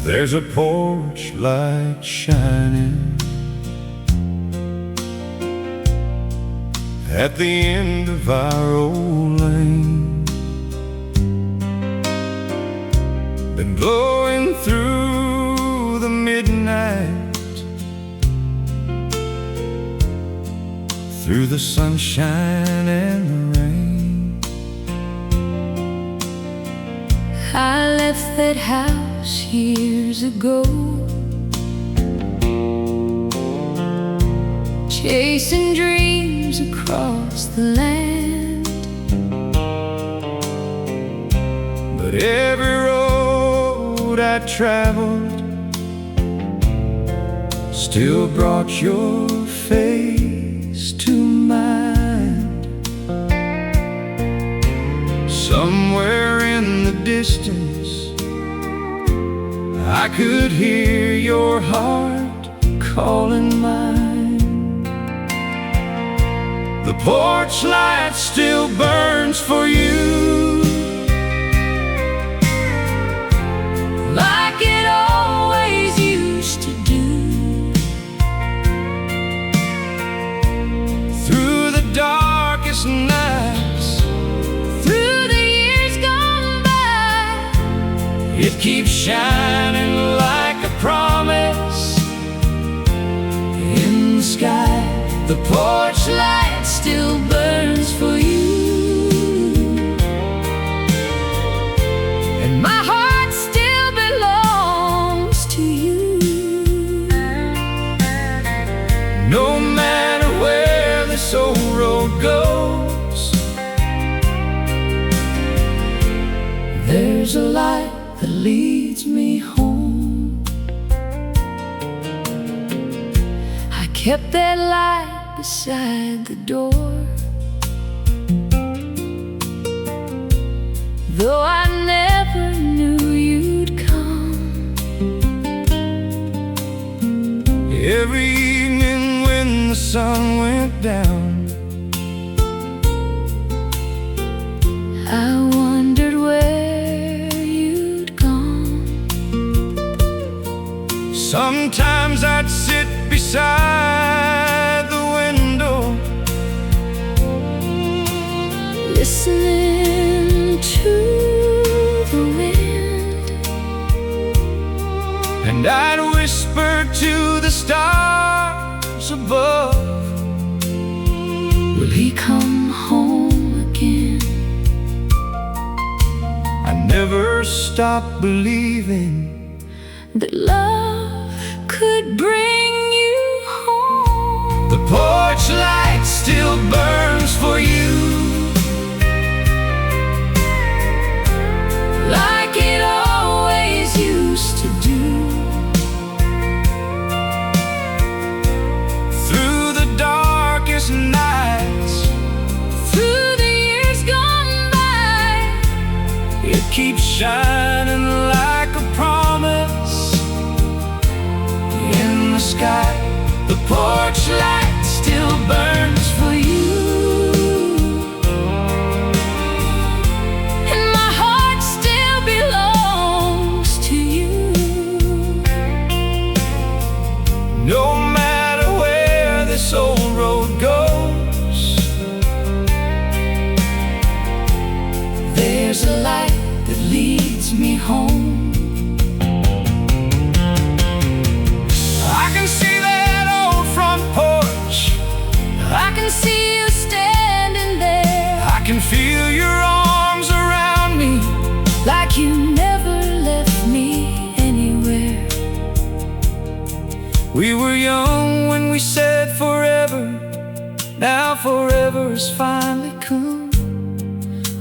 There's a porch light shining at the end of our old lane, been blowing through the midnight, through the sunshine and the rain. I left that house years ago, chasing dreams across the land, but every road I traveled still brought your face to mind. Somewhere in the distance I could hear your heart calling mine. The porch light still burns for you, like it always used to do. through the darkest nights, Through the years gone by, it keeps shining like a promise in the sky. the porch light still burns for you, and my heart still belongs to you. No matter where this old road goes, There's a light that leads me home. I kept that light beside the door, though I never knew you'd come. every evening when the sun went down, I wondered where you'd gone. sometimes I'd sit beside the window, listening to the wind, and I'd whisper to the stars above, will he come home again? I never stopped believing That love could bring you home. the porch light still burns for you, Like it always used to do. through the darkest nights, Through the years gone by, it keeps shining like a promise in the sky. The porch light still burns for you, and my heart still belongs to you. no matter where this old road goes. There's a light that leads me home. I can see that old front porch, I can see you standing there, I can feel your arms around me, like you never left me anywhere. we were young when we said forever, now forever is finally come.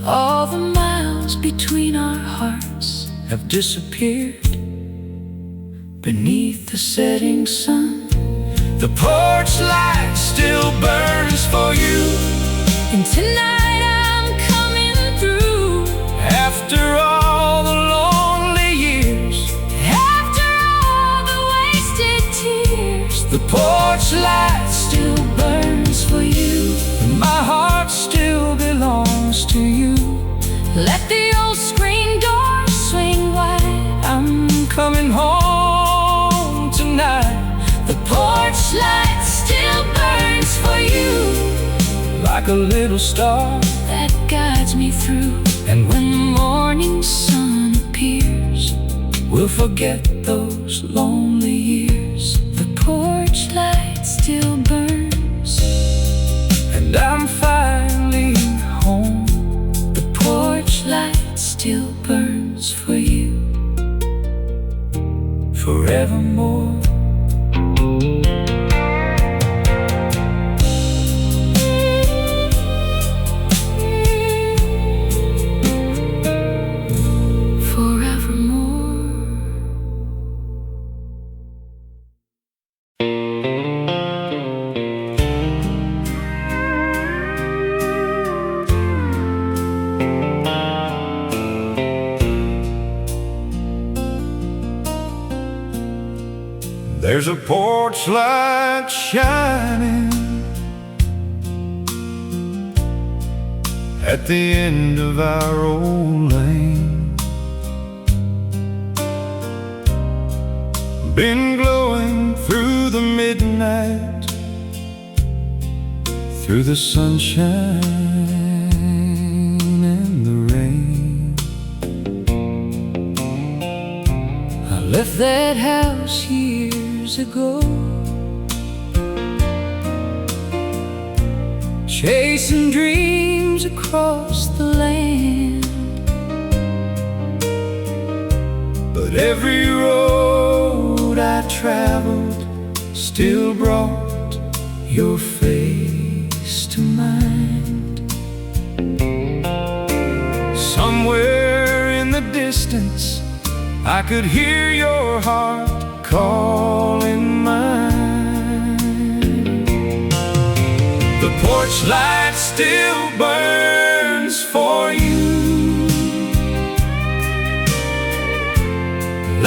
All the miles between our hearts Have disappeared beneath the setting sun. the porch light still burns for you, And tonight I'm coming through. after all the lonely years, After all the wasted tears, the porch light still burns for you. and my heart still belongs to you. Let the old screen door swing wide. I'm Coming home like a little star that guides me through. And When the morning sun appears, we'll forget those lonely years. the porch light still burns, And I'm finally home. the porch light still burns for you. Forevermore. There's a porch light shining at the end of our old lane. Been glowing through the midnight, through the sunshine and the rain. I left that house years ago, Chasing dreams across the land. but every road I traveled still brought your face to mind. Somewhere in the distance I could hear your heart calling mine. The porch light still burns for you,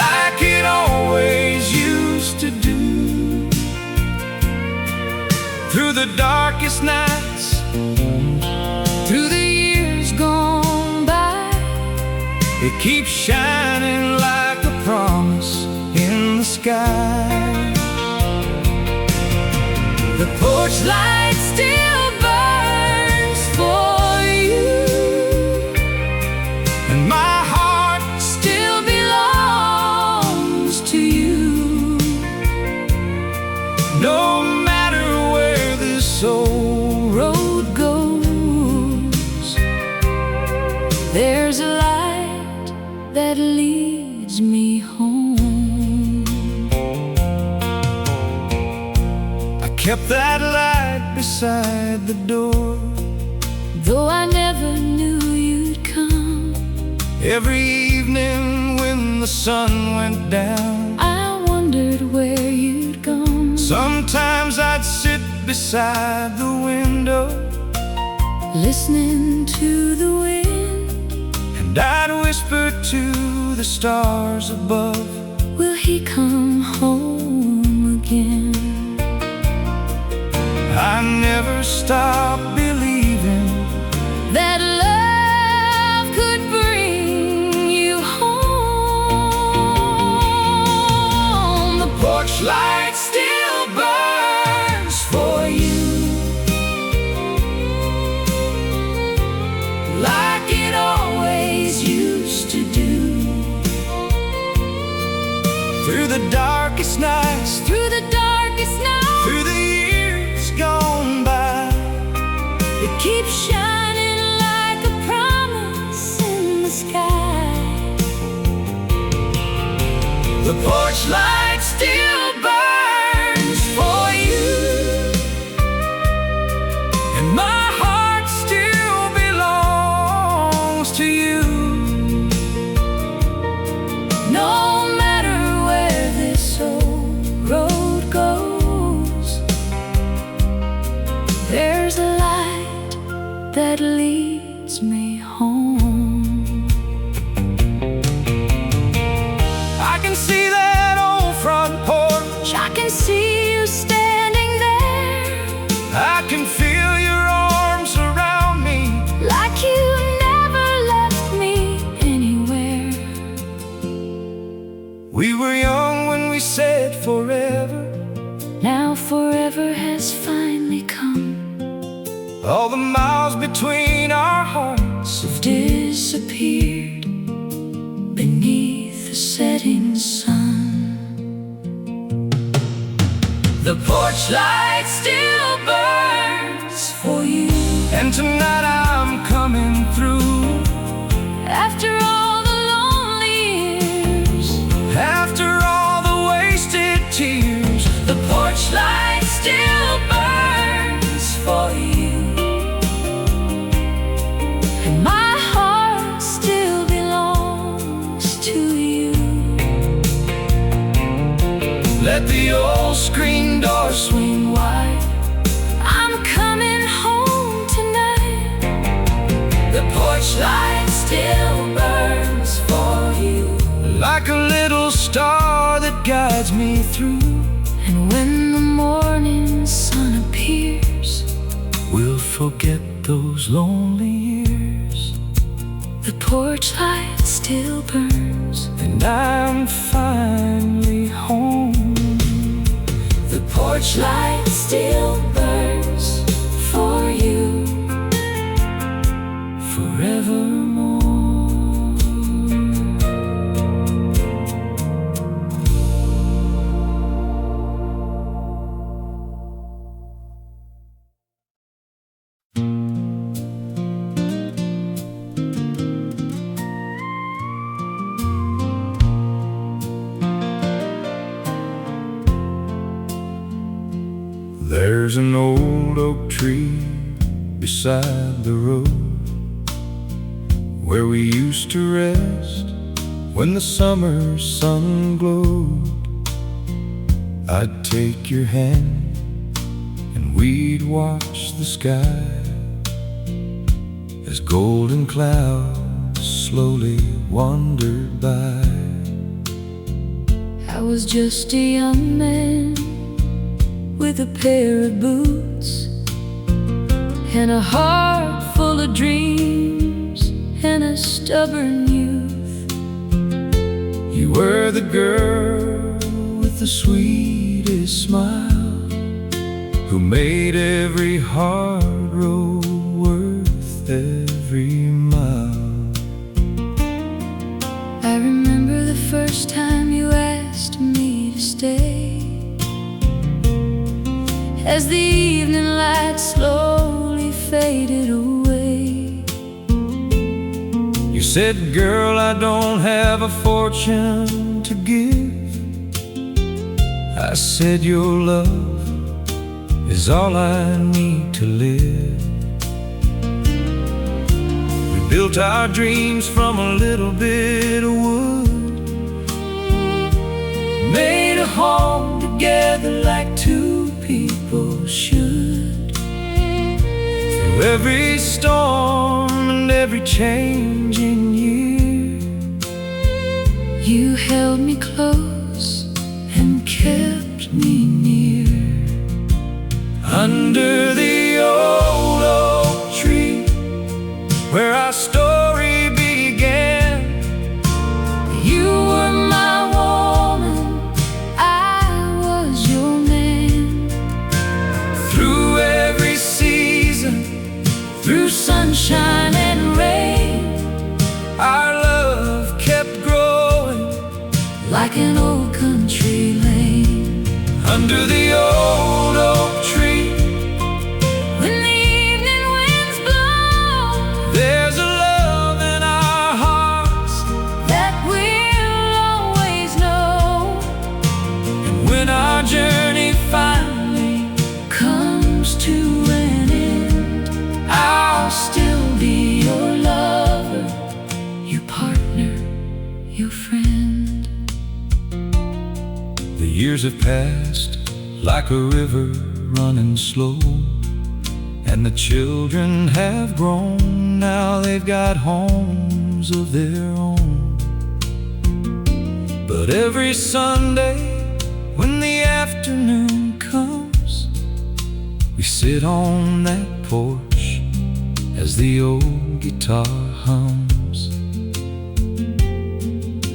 like it always used to do. Through the darkest nights, Through the years gone by, it keeps shining like a promise in the sky. The porch light still burns for you, and my heart still belongs to you. no matter where this old road goes. There's a light that leads me home. I kept that light beside the door. Though I never knew you'd come, Every evening when the sun went down, I wondered where you'd gone. sometimes I'd sit beside the window, Listening to the wind, and I'd whisper to the stars above, will he come home again? I never stopped believing That love could bring you home. The porch light still burns for you, like it always used to do. Through the darkest nights, Through the darkest night, through the years gone by, it keeps shining like a promise in the sky. the porch light still burns for you, and my heart still belongs to you. No matter where this old road goes, there's a light that leads me home. I can see that old front porch, I can see you standing there, I can feel your arms around me, like you never left me anywhere. we were young when we said forever. Now forever has finally come. All the miles between our hearts have disappeared beneath the setting sun. The porch light still burns for you, and tonight I'm coming through. after all the lonely years, After all the wasted tears, the porch light still burns for you, and my heart still belongs to you. let the old screen door swing wide. I'm coming home tonight. The porch light Still burns for you, like a little star that guides me through. and when the morning sun appears, We'll forget those lonely years, the porch light still burns, and I'm finally home. the porch light still burns for you Forevermore. There's an old oak tree beside the road where we used to rest when the summer sun glowed. I'd take your hand and we'd watch the sky as golden clouds slowly wandered by. I was just a young man with a pair of boots and a heart full of dreams and a stubborn youth. You were the girl with the sweetest smile, who made every hard road worth every mile. I remember the first time you asked me to stay, as the evening light slowly faded away. You said, girl, I don't have a fortune to give. I said, your love is all I need to live. We built our dreams from a little bit of wood, made a home together like two people should. Through every storm and every changing year, You held me close and kept me near. under the old oak tree where our story began. You were my woman, I was your man. Through every season, Through sunshine and rain, our love kept growing like an old country lane. under the old oak tree. When the evening winds blow, There's a love in our hearts, that we'll always know. and when our journey finally Comes to an end, I'll still be your lover, your partner, your friend. the years have passed like a river running slow, and the children have grown. Now they've got homes of their own. But every Sunday when the afternoon comes, we sit on that porch as the old guitar hums.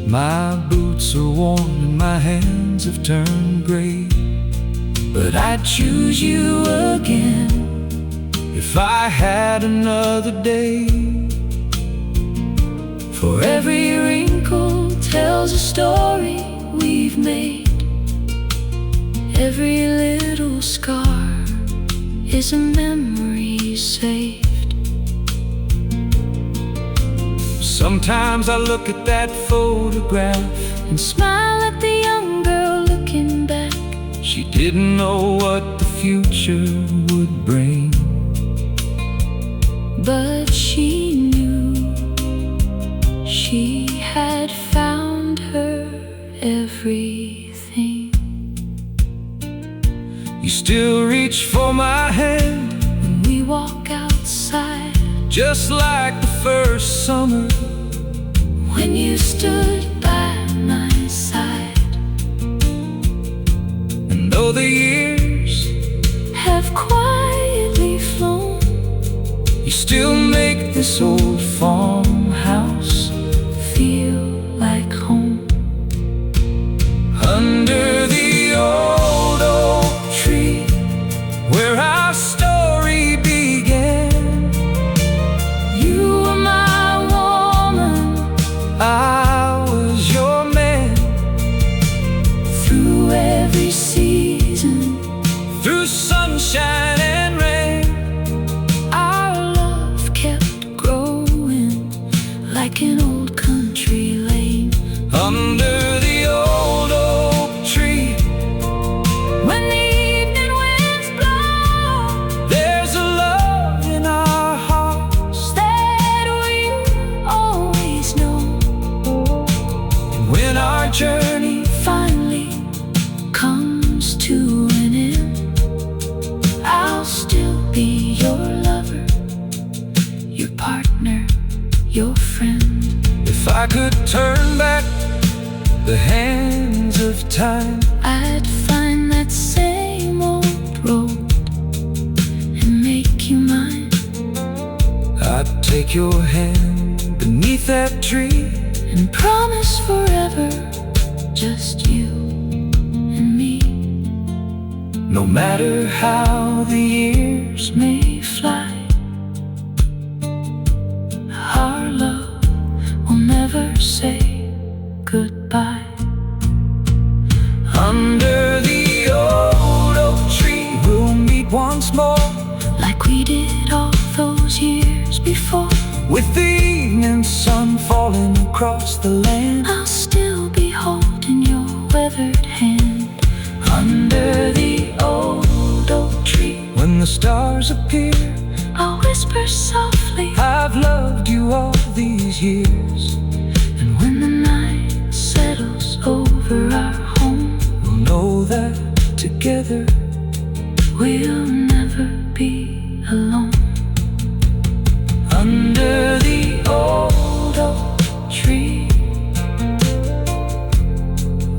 My boots are worn and my hands have turned gray, but I'd choose you again if I had another day. For every wrinkle tells a story we've made. Every little scar is a memory saved. Sometimes I look at that photograph and smile at the young girl looking back. She didn't know what the future would bring, but she knew she had found her everything. You still reach for my hand when we walk outside, just like the first summer when you stood by my side. And though the years have quietly flown, you still make this old farmhouse feel like home. Under the old oak tree where our story began, you were my woman, I was your man. Through every season, through sunshine and rain, our love kept growing like an old country lane. Under the old oak tree, when the evening winds blow, there's a love in our hearts that we always know. and when our journey finally comes to an end, I'll still be your lover, your partner, your friend. If I could turn back the hands of time, I'd find that same old road and make you mine. I'd take your hand beneath that tree And promise forever, just you and me. no matter how the years May fly, our love will never say goodbye. Under the old oak tree, we'll meet once more, Like we did all those years before. with the evening sun falling across the land. I'll still be holding your weathered hand. Under the Old oak tree, when the stars appear, I'll whisper softly, I've loved you all these years. and when the night settles over our home, We'll know that together we'll never be alone. under the old oak tree,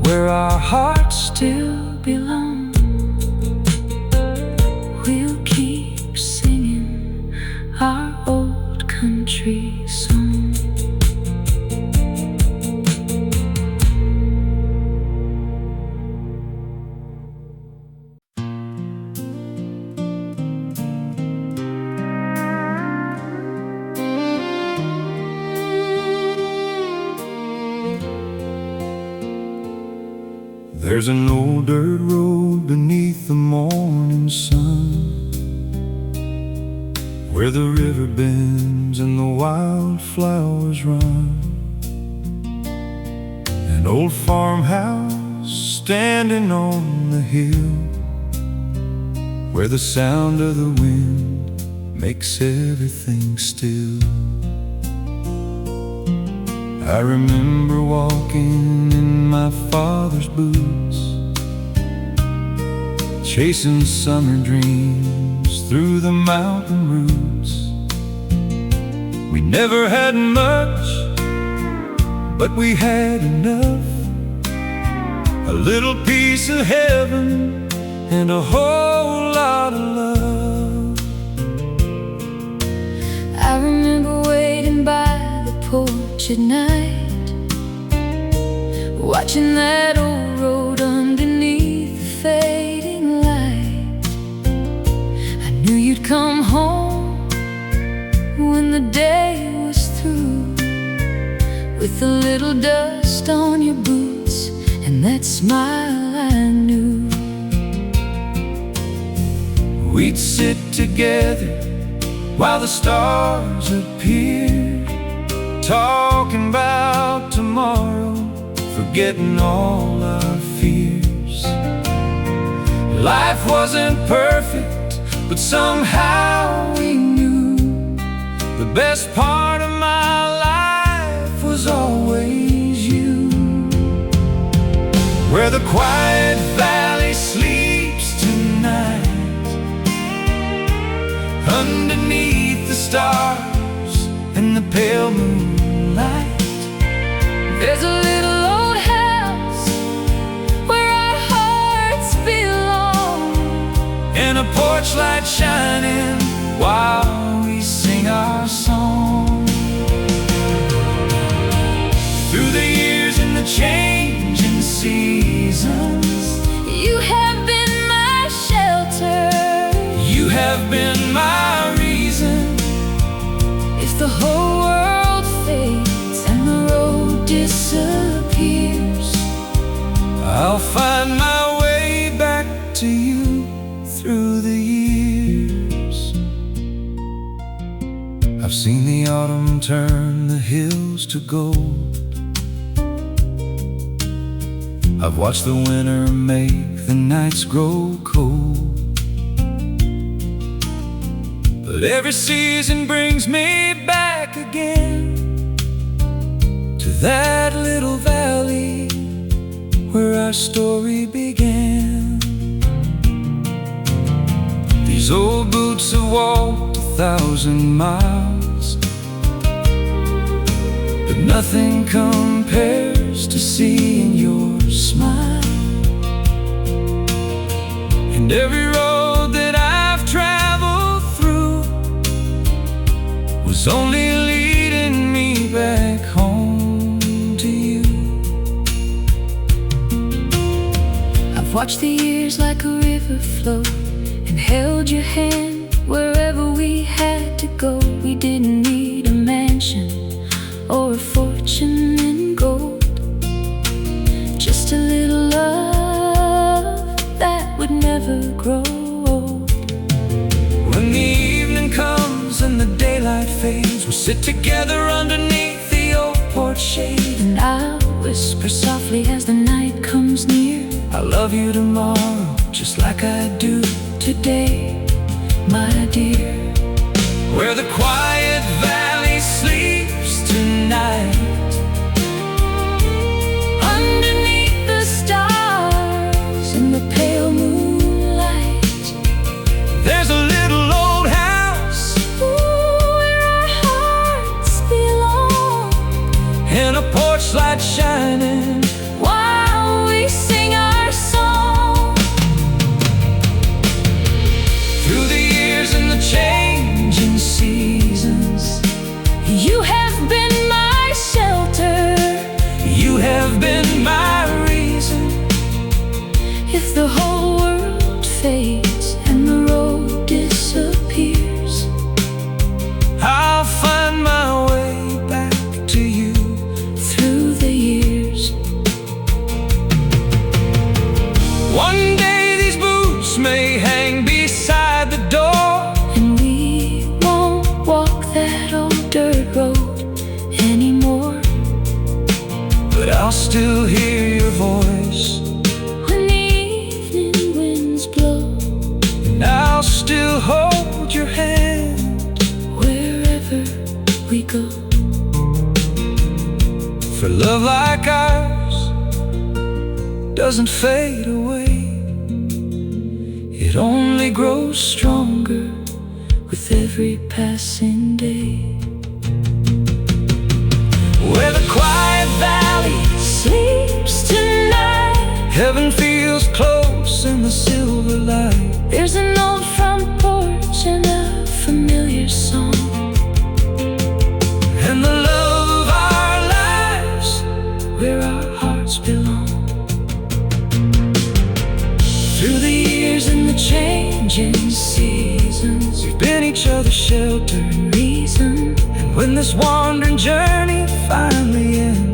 where our hearts Still belong. We'll keep singing our old country song. There's an old dirt road beneath the morning sun, where the river bends and the wildflowers run. An old farmhouse standing on the hill, where the sound of the wind makes everything still. I remember walking in my father's boots, chasing summer dreams through the mountain roots. We never had much, but we had enough. A little piece of heaven and a whole lot of love. I remember waiting by the porch at night, watching that old road underneath the fading light. I knew you'd come home with a little dust on your boots and that smile I knew. We'd sit together while the stars appeared, talking about tomorrow, forgetting all our fears. Life wasn't perfect, but somehow we knew the best part of my life was always you. Where the quiet valley sleeps tonight, underneath the stars and the pale moonlight, there's a little old house where our hearts belong, and a porch light shining while we sing our song. Through the years and the changing seasons, you have been my shelter. you have been my reason. If the whole world fades and the road disappears, I'll find my way back to you through the years. I've seen the autumn turn the hills to gold. I've watched the winter make the nights grow cold. But every season brings me back again to that little valley where our story began. These old boots have walked 1,000 miles, but nothing compares to seeing your smile. And every road that I've traveled through was only leading me back home to you. I've watched the years like a river flow and held your hand wherever we had to go. We didn't need a mansion or a fortune in gold, just a little love that would never grow old. When the evening comes and the daylight fades, we sit together underneath the old porch shade, And I'll whisper softly as the night comes near, I love you tomorrow just like I do today, my dear. Where the quiet valley sleeps tonight, Underneath the stars in the pale moonlight, there's a little old house, ooh, where our hearts belong, and a porch light shining while we sing our song. through the years and the changing seasons. You have been my shelter. You have been my reason. If the whole world fades and the road disappears, I'll find my way back to you through the years. one day. These boots may hang beside the door, And we won't walk that old dirt road anymore, but I'll still hear your voice, when the evening winds blow, and I'll still hold your hand. wherever we go. For love like ours doesn't fade away, it only grows stronger With every passing day, where the quiet valley sleeps tonight, heaven feels close in the silver light. there's an old front porch and a familiar song, And the love of our lives, where our hearts belong. through the years and the changing seasons, we've been each other's shelter and reason. And when this wandering journey finally ends,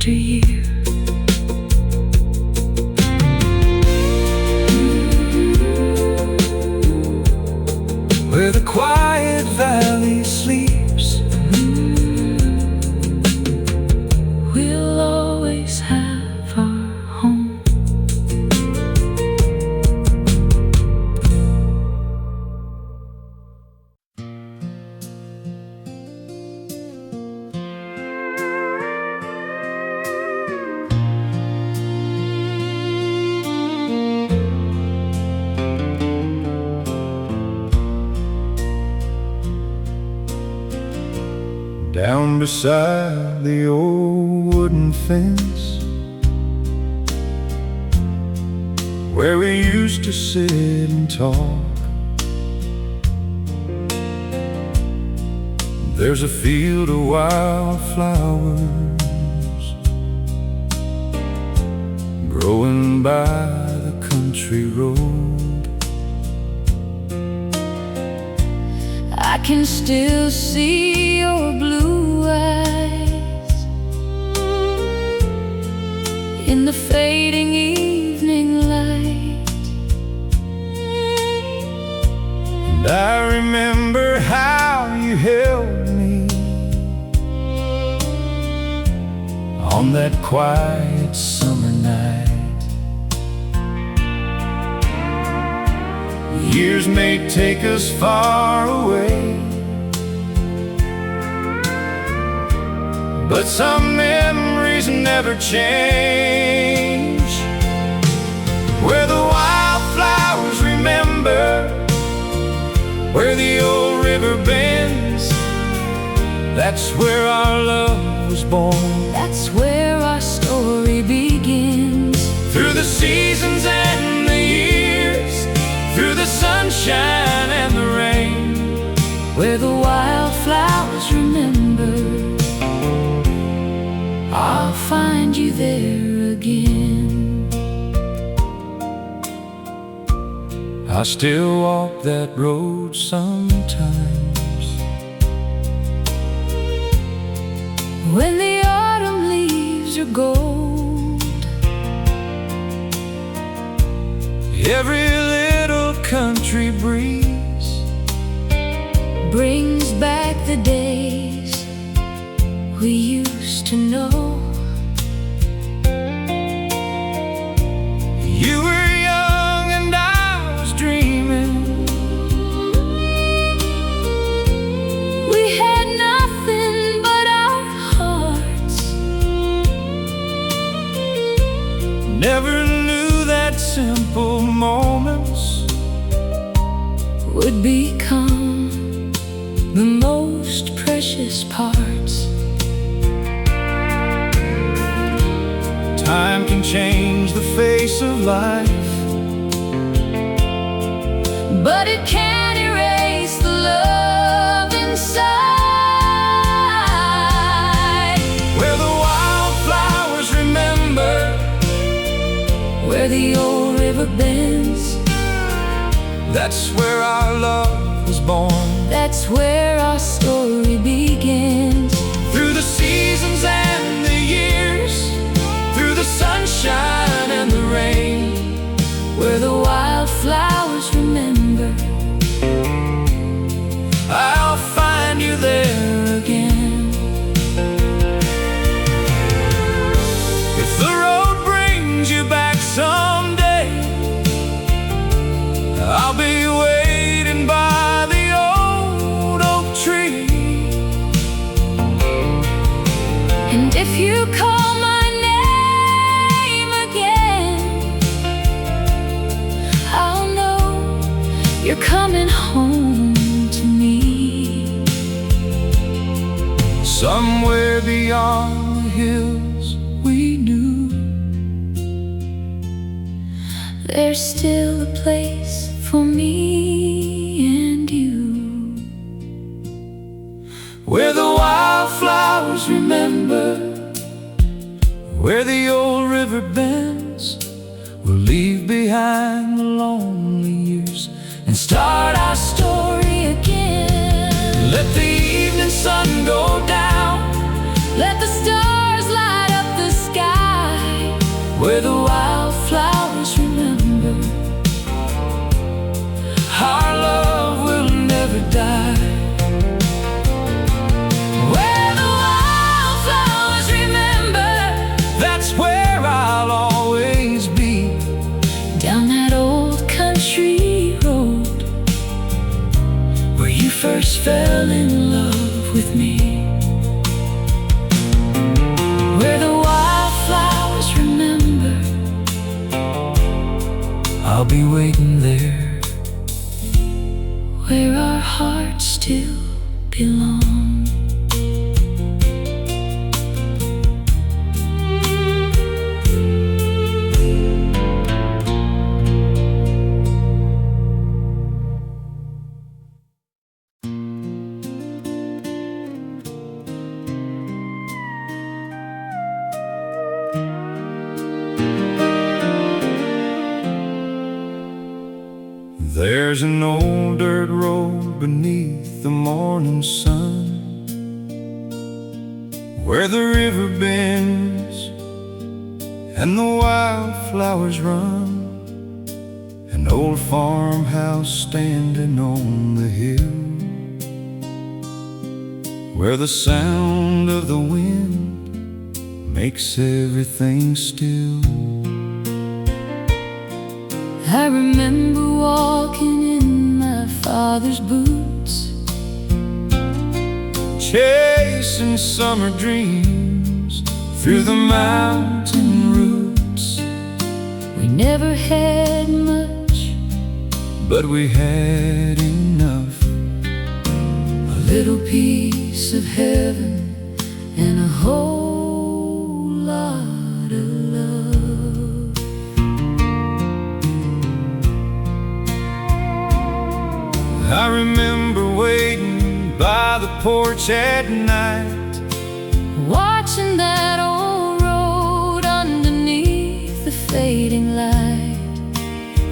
after year. Where the quiet valley sleeps, we'll always have our home. down beside the old wooden fence, where we used to sit and talk. There's a field of wildflowers growing by the country road. I can still see your blue eyes in the fading evening light, and I remember how you held me on that quiet summer night. Years may take us far away, but some memories never change. Where the wildflowers remember, where the old river bends, that's where our love was born. That's where our story begins. Through the seasons and the years, through the sunshine and the rain, where the wildflowers remember, I'll find you there again. I still walk that road sometimes, when the autumn leaves are gold. every little country breeze brings back the days we used to know. You were young and I was dreaming. We had nothing but our hearts. Never knew that simple moments would become the most precious parts. Time can change the face of life, but it can't erase the love inside. where the wildflowers remember, Where the old river bends, that's where our love was born. that's where our story begins. Through the seasons and the years, through the sunshine and the rain, Where the wildflowers remember, I'll find you there again. If the road brings you back someday, I'll be waiting by the old oak tree. and if you call my name again, I'll know you're coming home to me. Somewhere beyond the hills we knew, There's still a place for me and you. where the wildflowers remember, where the old river bends. We'll leave behind the lonely years and start our story again. Let the evening sun go down, Let the stars light up the where the wildflowers remember our love will never die. Where the wildflowers remember, that's where I'll always be. down that old country road where you first fell in love with me. Where the wildflowers remember, I'll be waiting there, where our hearts still belong. There's an old dirt road beneath the morning sun, where the river bends and the wildflowers run. An old farmhouse standing on the hill, where the sound of the wind makes everything still. I remember walking in my father's boots, chasing summer dreams through the mountain roots. we never had much, but we had enough. a little piece of heaven and a whole lot of love. I remember waiting by the porch at night, Watching that old road underneath the fading light.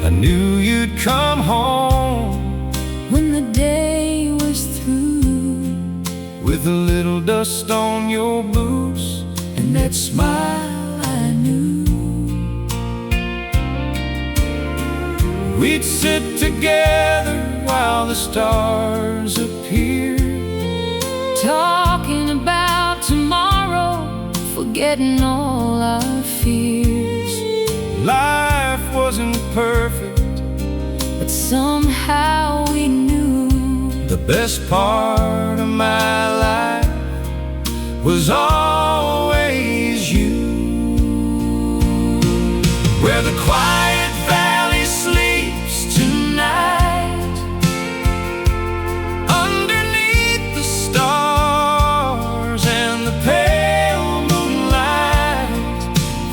I knew you'd come home When the day was through, with a little dust on your boots and that smile I knew. we'd sit together while the stars appeared, Talking about tomorrow, forgetting all our fears. life wasn't perfect, But somehow we knew the best part of my life was always you. Where the quiet valley sleeps tonight, underneath the stars and the pale moonlight.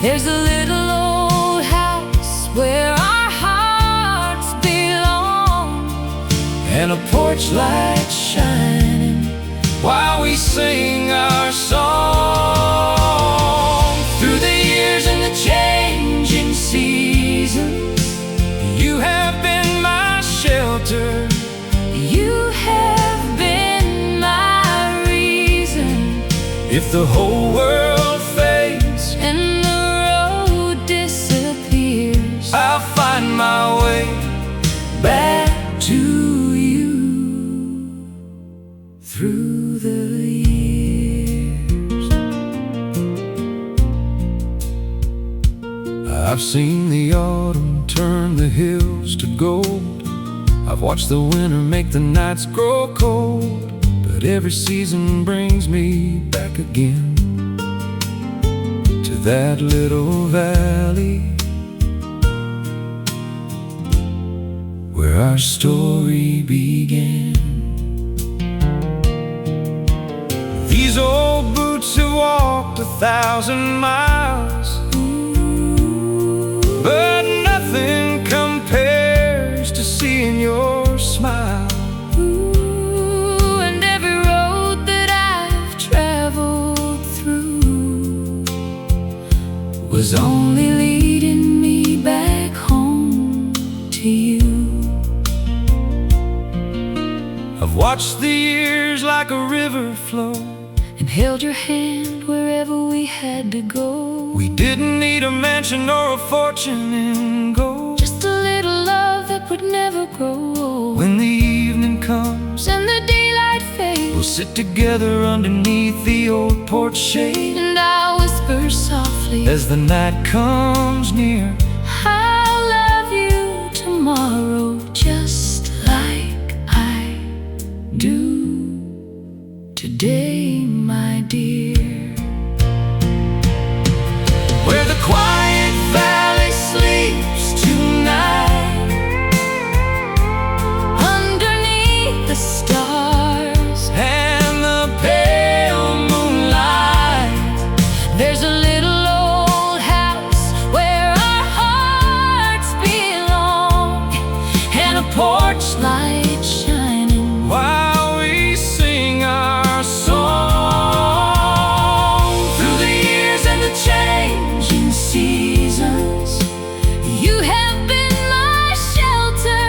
there's a little old house where our hearts belong, And a porch light shining while we sing our song. Through the years and the changing seasons, you have been my shelter. You have been my reason. If the whole world fades, And the road disappears, I'll find my way back to you through the years. I've seen the autumn turn the hills to gold. I've watched the winter make the nights grow cold. But every season brings me back again to that little valley where our story began. These old boots have walked 1,000 miles, but nothing compares to seeing your smile. Ooh, and every road that I've traveled through was only leading me back home to you. I've watched the years like a river flow, And and held your hand wherever we had to go. We didn't need a mansion or a fortune in gold, just a little love that would never grow old. When the evening comes and the daylight fades, we'll sit together underneath the old porch shade, and I'll whisper softly as the night comes near, I'll love you tomorrow just like I do today, my dear. Where the quiet valley sleeps tonight, underneath the stars and the pale moonlight, there's a little old house where our hearts belong, and a porch light shining while we sing our song. Through the years and the changing seasons, you have been my shelter.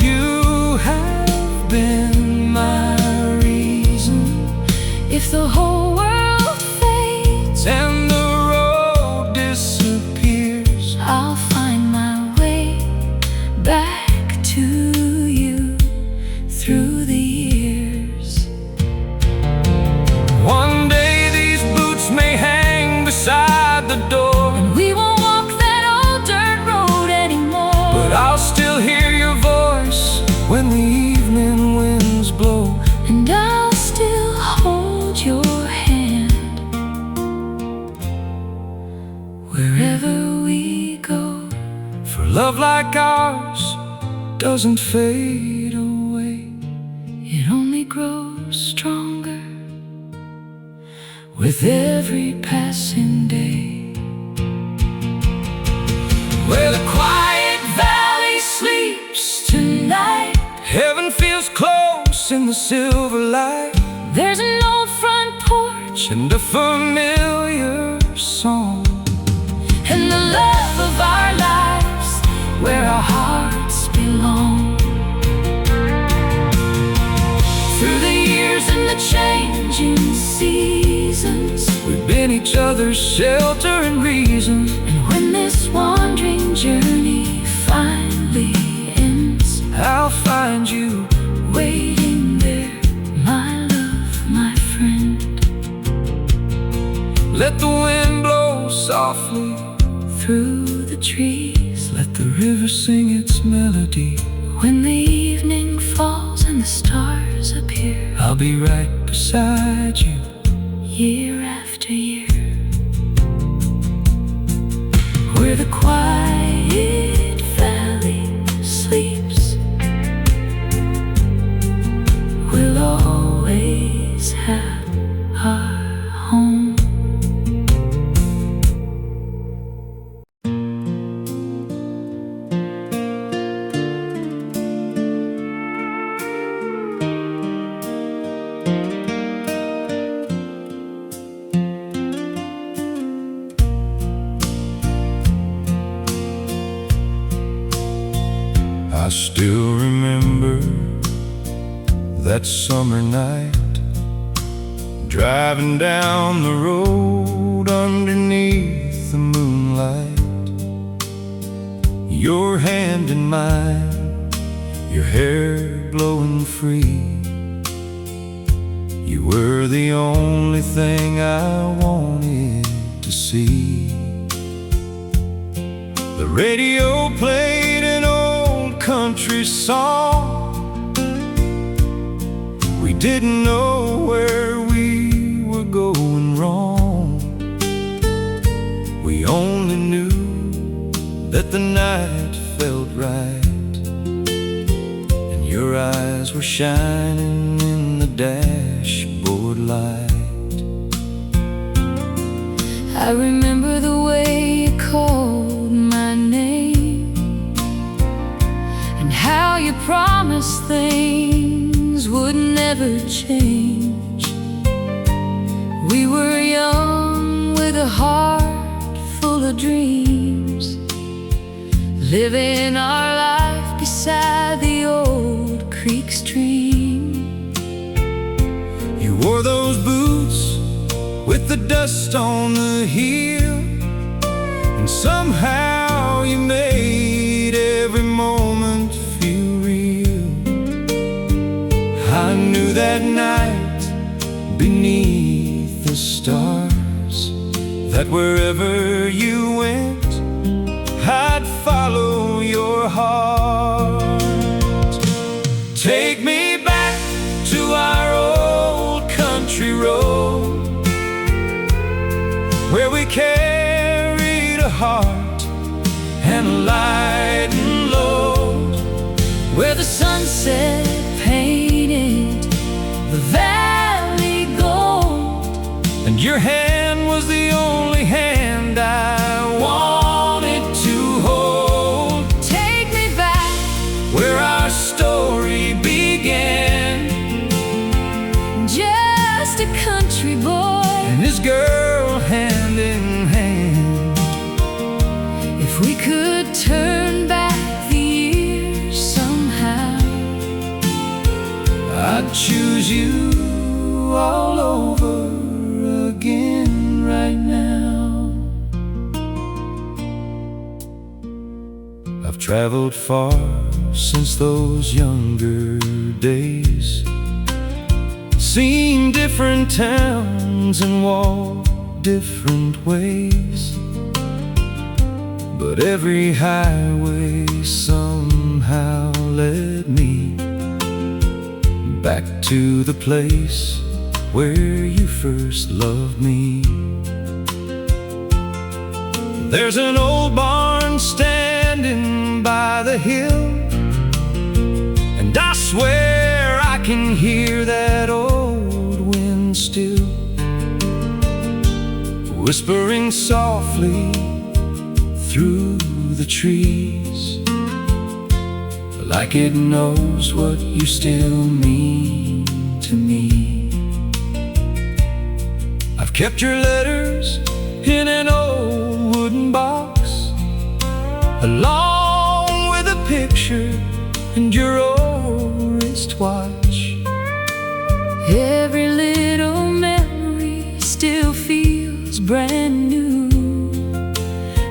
you have been my reason. If the whole world fades And the road disappears, I'll find my way back to you through the years. one day these boots may hang beside the door, We won't walk that old dirt road anymore, but I'll still hear your voice when the evening winds blow. and I'll still hold your hand wherever we go. For love like ours doesn't fade away, It only grows stronger with every passing day. Where the quiet valley sleeps tonight, heaven feels close in the silver light, there's an old front porch and a familiar song, and the love of our lives where our hearts belong. through the years and the changing seasons, we've been each other's shelter and reason. And when this wandering journey finally ends, I'll find you waiting there, my love, my friend. Let the wind blow softly Through the trees, let the river sing its melody. when the evening falls and the stars appear, I'll be right beside you, year after year. Where the quiet valley sleeps, we'll always have our home. I still remember that summer night, driving down the road underneath the moonlight, your hand in mine, your hair blowing free. You were the only thing I wanted to see. The radio played an old country song. We didn't know where we were going wrong. We only knew that the night felt right, and your eyes were shining in the dashboard light. I remember the way you called my name, and how you promised things would never change. We were young with a heart full of dreams, living our life beside the creek stream. You wore those boots with the dust on the hill, and somehow you made every moment feel real. I knew that night beneath the stars that wherever you went, I'd follow your heart. Take me back to our old country road, where we carried a heart and a lightened load, where the sunset painted the valley gold, and your hand was the only hand I wanted to hold. Take me back where our story began, just a country boy and his girl hand in hand. If we could turn back the years somehow, I'd choose you all over again right now. I've traveled far since those younger days, seen different towns and walked different ways, but every highway somehow led me back to the place where you first loved me. There's an old barn standing by the hill, and I swear I can hear that old wind still, whispering softly through the trees, like it knows what you still mean to me. I've kept your letters in an old wooden box, along with a picture and your old wristwatch. every little memory still feels brand new,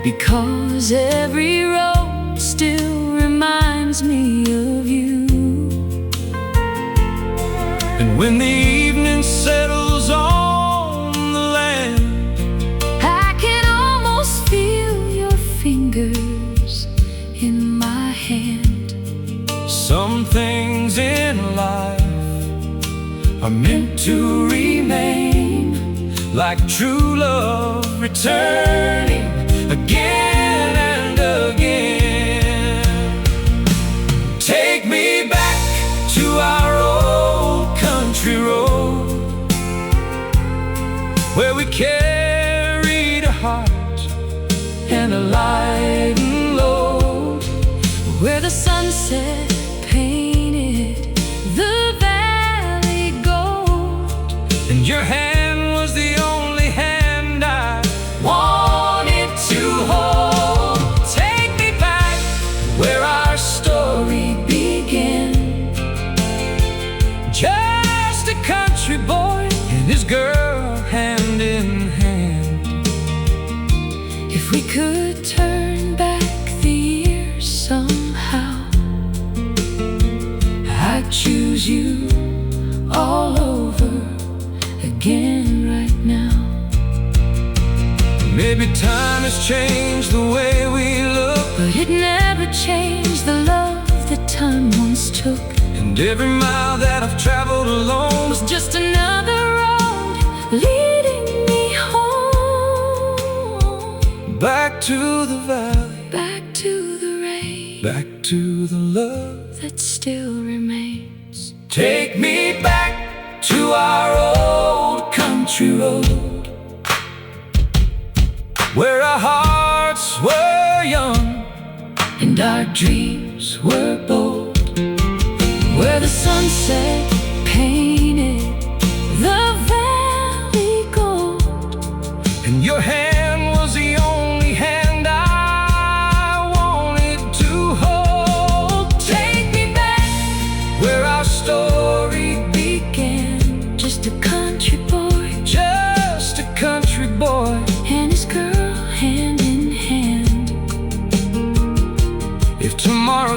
because every road still reminds me of you. And when the evening settles on the land, I can almost feel your fingers in my hand. some things in life are meant to remain, like true love returning again and again. Take me back to our old country road, where we carried a heart and a lightened load, Where the sunset painted the valley gold, and your hand was the only hand I wanted to hold. Take me back where our story began, just a country boy and his girl hand in hand. if we could turn back the years somehow, I'd choose you all over again right now. Maybe time has changed the way we look, But it never changed the love that time once took. and every mile that I've traveled alone Was just another road leading me home, back to the valley, back to the rain back to the love. that still remains. Take me back to our old country road, where our hearts were young And our dreams were bold, where the sunset painted the valley gold, and your hand was the only hand I wanted to hold. Take me back where our story began, just a country boy just a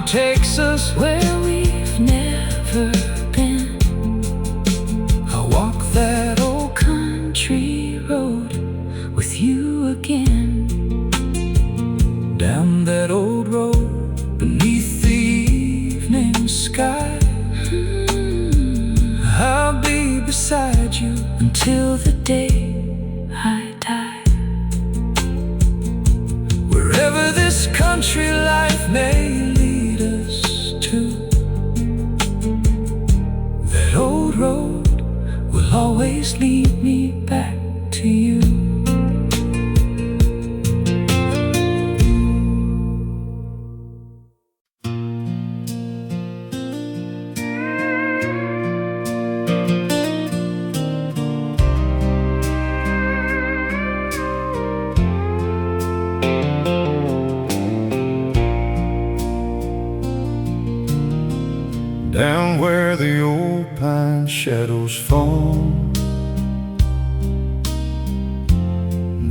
takes us where we've never been. I'll walk that Old country road with you again. down that old road beneath the evening sky. I'll be beside you Until the day I die. wherever this country life may lead us to. That old road will always lead me back to you. Down where the old pine shadows fall,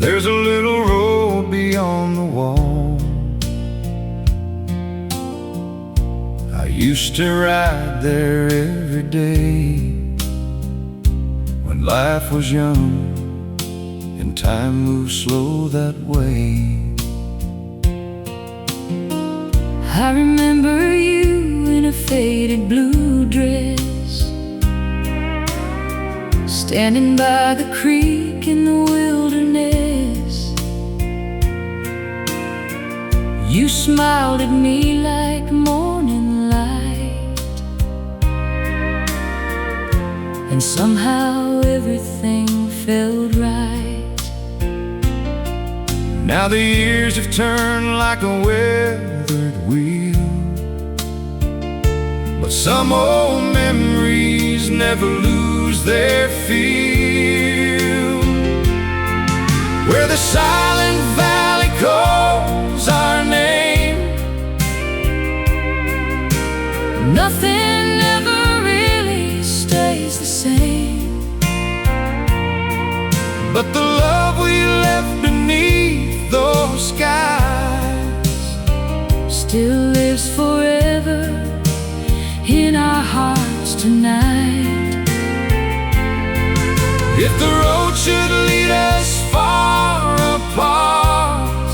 there's a little road beyond the wall. I used to ride there every day when life was young and time moved slow that way. I remember you in a faded blue dress, standing by the creek in the wilderness. You smiled at me like morning light, and somehow everything felt right. Now the years have turned like a weathered wheel, but some old memories never lose their feel. Where the silent valley calls our name, nothing ever really stays the same. but the love we left beneath those skies still lives forever in our hearts tonight. If the road should lead us far apart,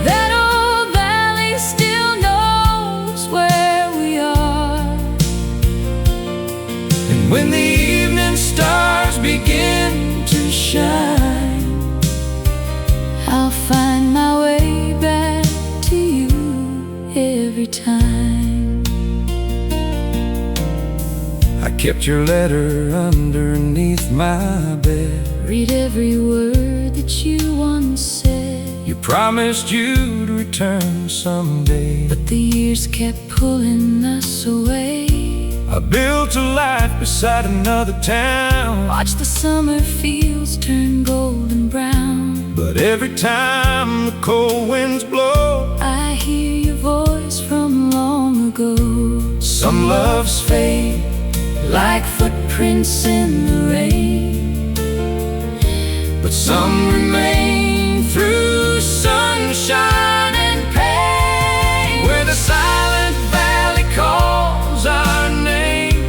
That old valley still knows where we are. and when the evening stars begin to shine, I'll find my way back to you every time. I kept your letter underneath my bed. Read every word that you once said, You promised you'd return someday, but the years kept pulling us away. I built a life beside another town, Watch the summer fields turn golden brown. but every time the cold winds blow, I hear your voice from long ago. some loves fade Like footprints in the rain, but some remain through sunshine and pain. Where the silent valley calls our name,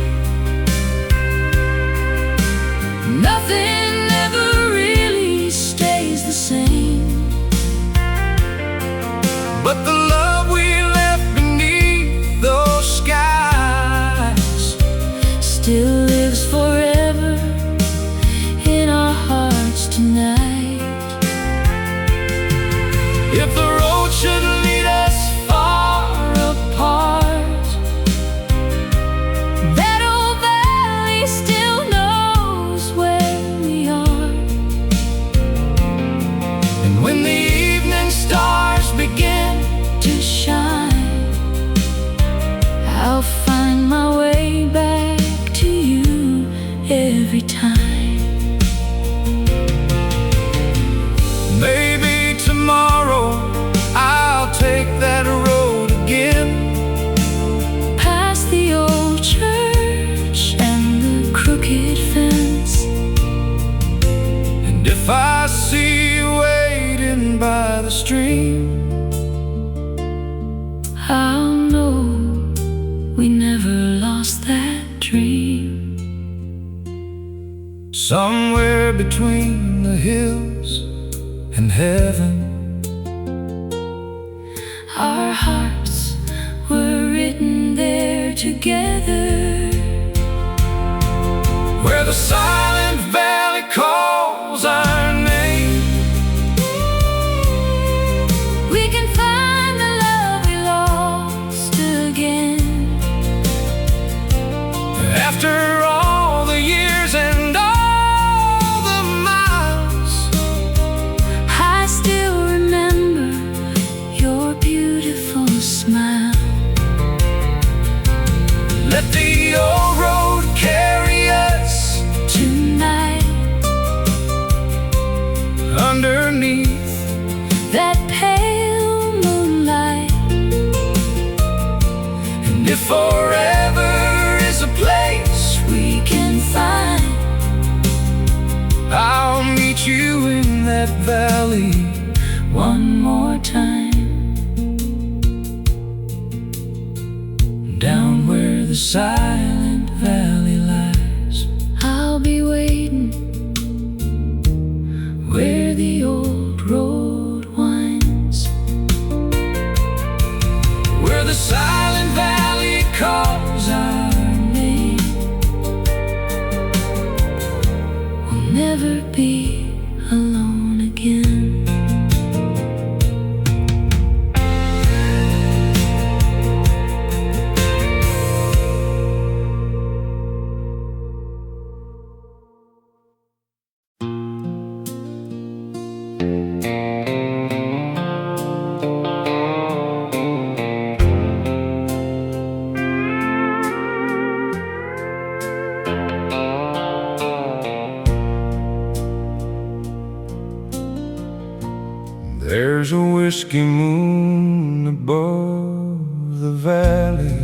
nothing ever really stays the same. but the love we left beneath those skies Still lives forever in our hearts tonight. If the road should lead us far apart, That old valley still knows where we are. and when the evening stars begin To shine, I'll find my way back to you every time. maybe tomorrow I'll take that road again, Past the old church and the crooked fence. and if I see you waiting by the stream, I'll know we never lost that dream. Somewhere between the hills and heaven, our hearts were written there together, where the silent valley calls our name. we can find the love we lost again. After all the years and all the miles, I still remember your beautiful smile. let the old road carry us Tonight, underneath that pale moonlight, and if forever is a place we can find I'll meet you in that valley one more time, down where the silent valley lies. I'll be waiting where the old road winds, Where the silent valley calls our name. we'll never be alone again. There's a whiskey moon above the valley,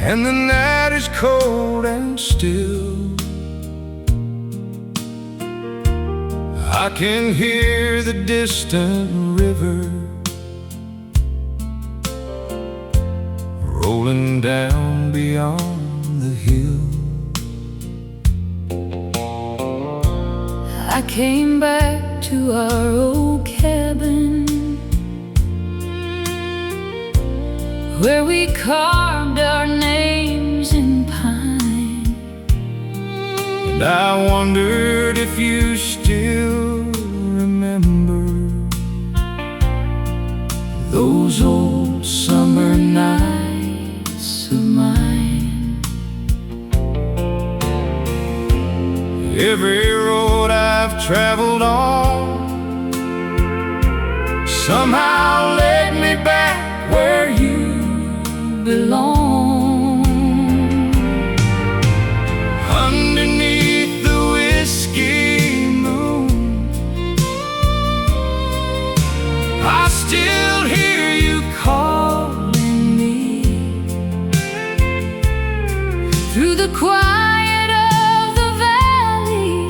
and the night is cold and still. I can hear the distant river rolling down beyond the hill. I came back to our old cabin, where we carved our names in pine. And I wondered if you still remember those old summer nights of mine. Every road I've traveled on somehow led me back where you belong. underneath the whiskey moon. I still hear you calling me Through the quiet of the valley,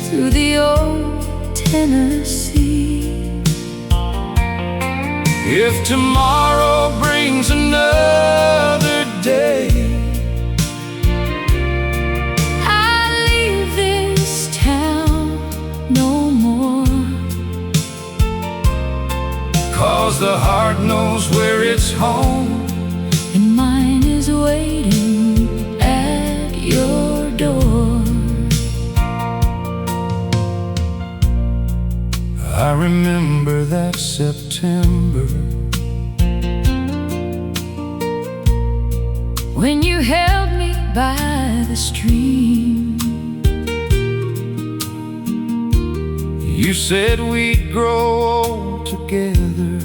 through the old Tennessee. if tomorrow brings another day. I leave this town no more, 'Cause the heart knows where it's home. and mine is waiting at your door. I remember that September When you held me by the stream, you said we'd grow old together,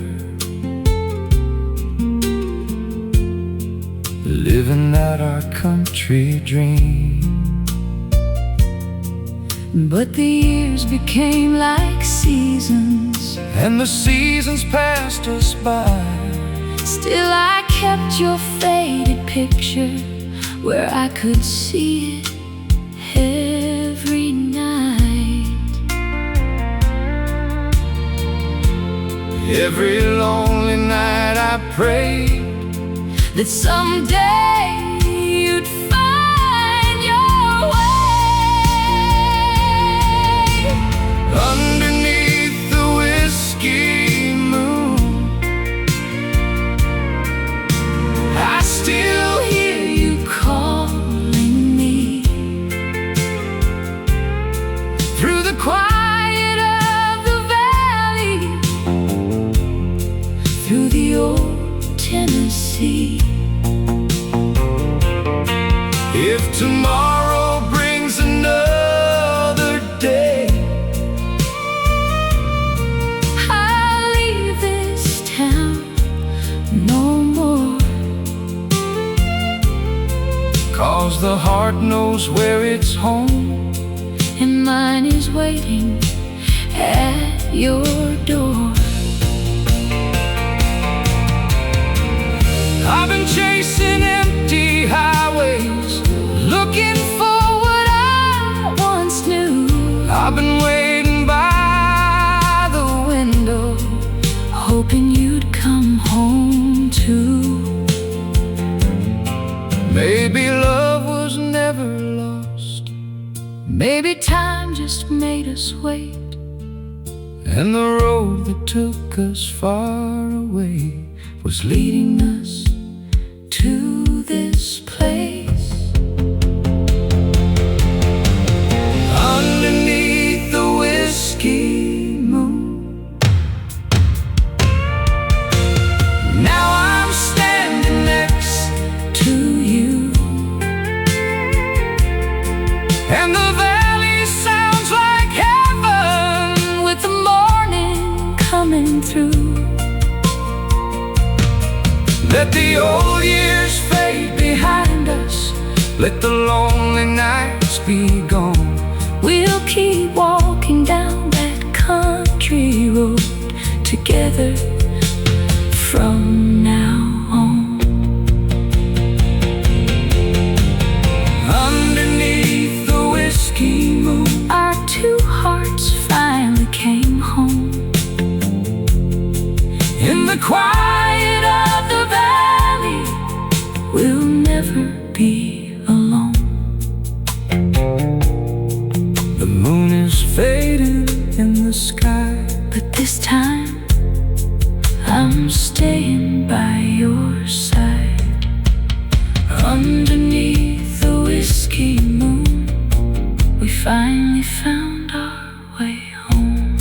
living out our country dream. but the years became like seasons. And the seasons passed us by. Still I kept your faded picture where I could see it every night. Every lonely night I prayed that someday you'd find your way. Underneath the whiskey moon, I still hear you calling me. Through the quiet of the valley, Through the old Tennessee. if tomorrow brings another day, I'll leave this town no more. 'cause the heart knows where it's home. And mine is waiting at your door. I've been chasing empty highways, looking for what I Once knew I've been waiting by the window, hoping you'd come home too. maybe love was never lost, Maybe time just made us wait. and the road that took us far away was leading us To this place. underneath the whiskey moon. Now I'm standing next To you. and the valley sounds like heaven. With the morning coming through. Let the old years fade behind us, let the lonely nights be gone. We'll keep walking down that country road together from now on. Underneath the whiskey moon, Our two hearts finally came home. in the quiet of the valley, We'll never be alone. the moon is fading in the sky. But this time I'm staying by your side. Underneath the whiskey moon, we finally found our way home.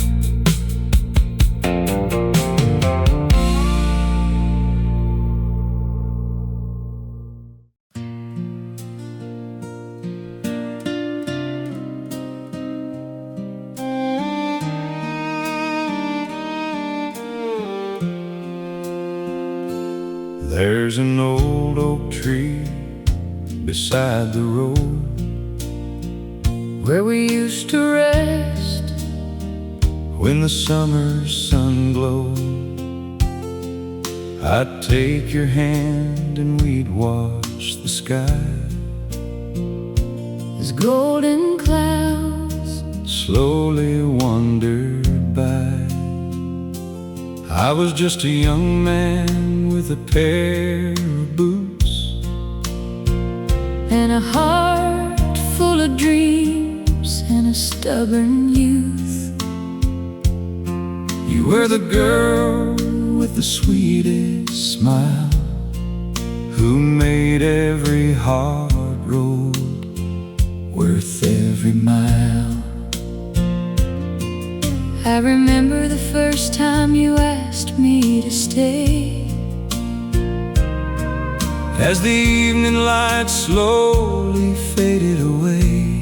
There's an old oak tree beside the road Where we used to rest when the summer sun glowed. I'd take your hand and we'd watch the sky as golden clouds slowly wandered by. I was just a young man with a pair of boots and a heart full of dreams and a stubborn youth. You were the girl with the sweetest smile, who made every hard road worth every mile. I remember the first time you asked me to stay, as the evening light slowly faded away.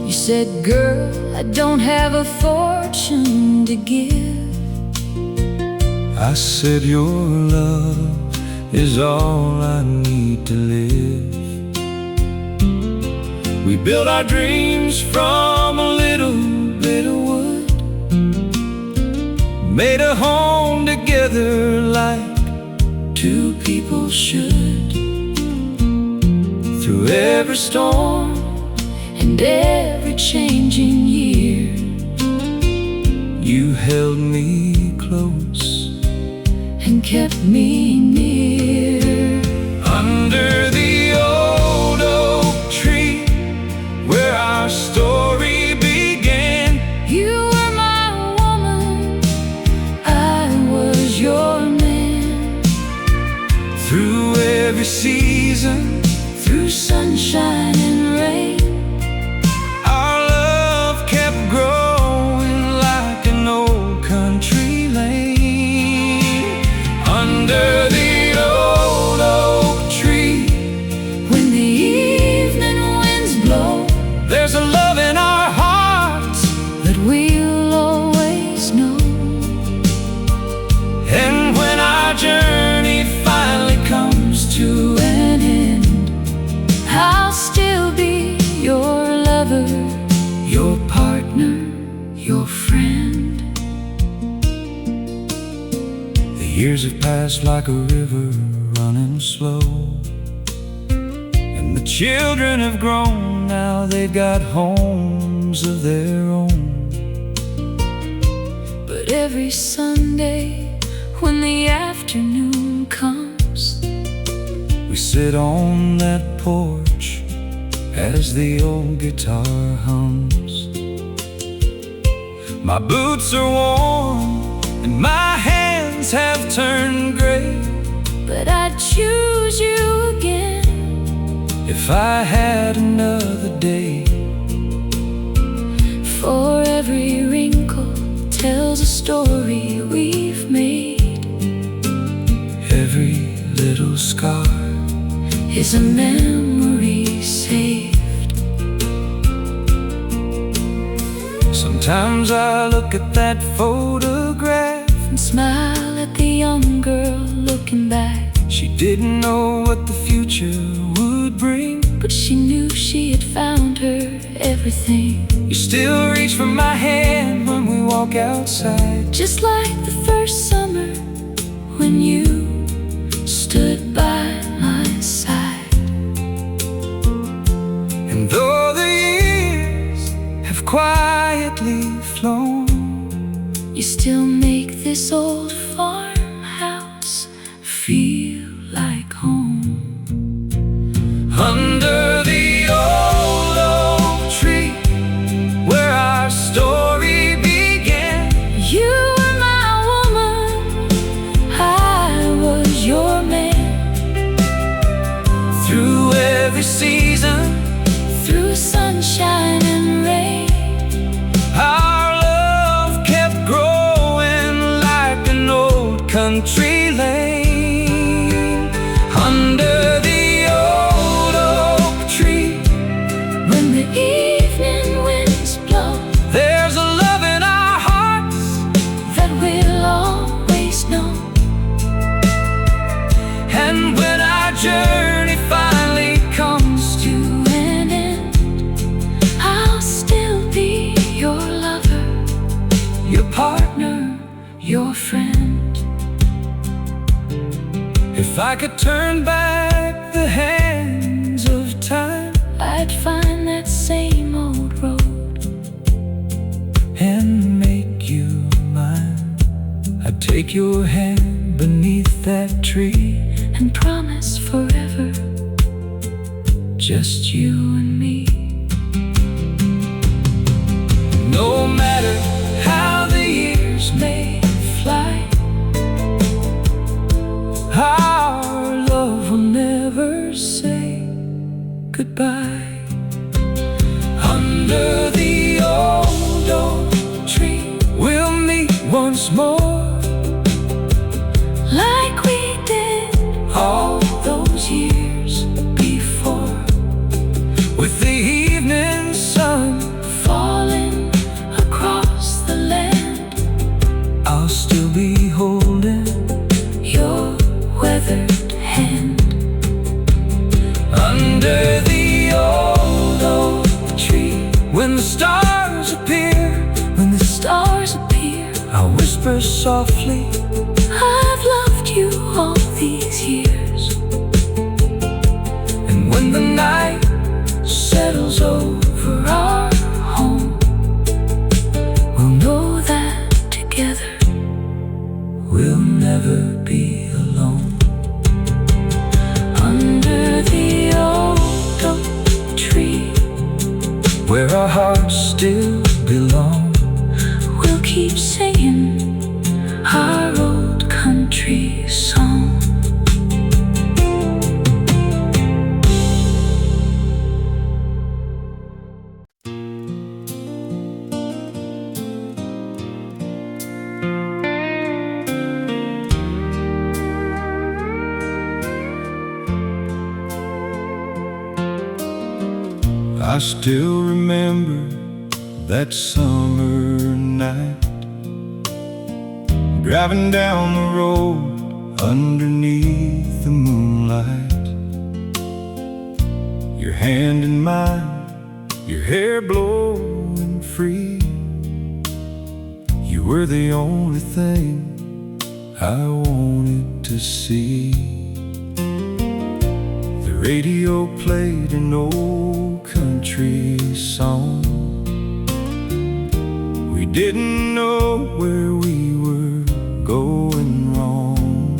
You said, "Girl, I don't have a fortune to give." I said, your love is all I need to live. We built our dreams from a little bit of wood, made a home together like two people should. Through every storm and every changing year, You held me close and kept me near. Under the old oak tree where our story began. You were my woman, I was your man. Through every season, through sunshine and rain, our love kept growing like an old country lane. Under the old oak tree, when the evening winds blow, there's a love in our hearts that we'll always know. And when our journey finally comes to an end, I'll still be your lover, your partner, your friend. the years have passed like a river running slow, and the children have grown, now they've got homes of their own. But every Sunday when the afternoon comes, we sit on that porch as the old guitar hums. My boots are worn and my hands have turned gray, but I'd choose you again if I had another day. For every wrinkle tells a story we've made. Every little scar is a memory saved. Sometimes I look at that photograph and smile at the young girl looking back. She didn't know what the future would bring, but she knew she had found her everything. You still reach for my hand when we walk outside, just like the first summer when you stood by my side. And though the years have quietly flown, you still make this old farmhouse feel like home. Under the old oak tree where our story began. You were my woman, I was your man. Through every season, through sunshine and rain, our love kept growing like an old country lane. Under the old oak tree, when the evening winds blow, there's a love in our hearts that we'll always know. and when our journey finally comes to an end, I'll still be your lover, your partner, your friend. if I could turn back the hands of time, I'd find that same old road and make you mine. I'd take your hand beneath that tree and promise forever, just you and me. No matter how the years may fly, our love will never say goodbye. Under the old oak tree, we'll meet once more, like we did all those years before, with the evening sun falling across the land. I'll still be holding Your weathered hand. under the old oak tree. When the stars appear, When the stars appear, I'll whisper softly, I've loved you all these years. and when the night Settles over our home, we'll know that where our hearts still belong. We'll keep singing our old country song. I still remember that summer night, driving down the road underneath the moonlight. Your hand in mine, your hair blowing free. You were the only thing I wanted to see. The radio played an old country song. We didn't know where we were going wrong.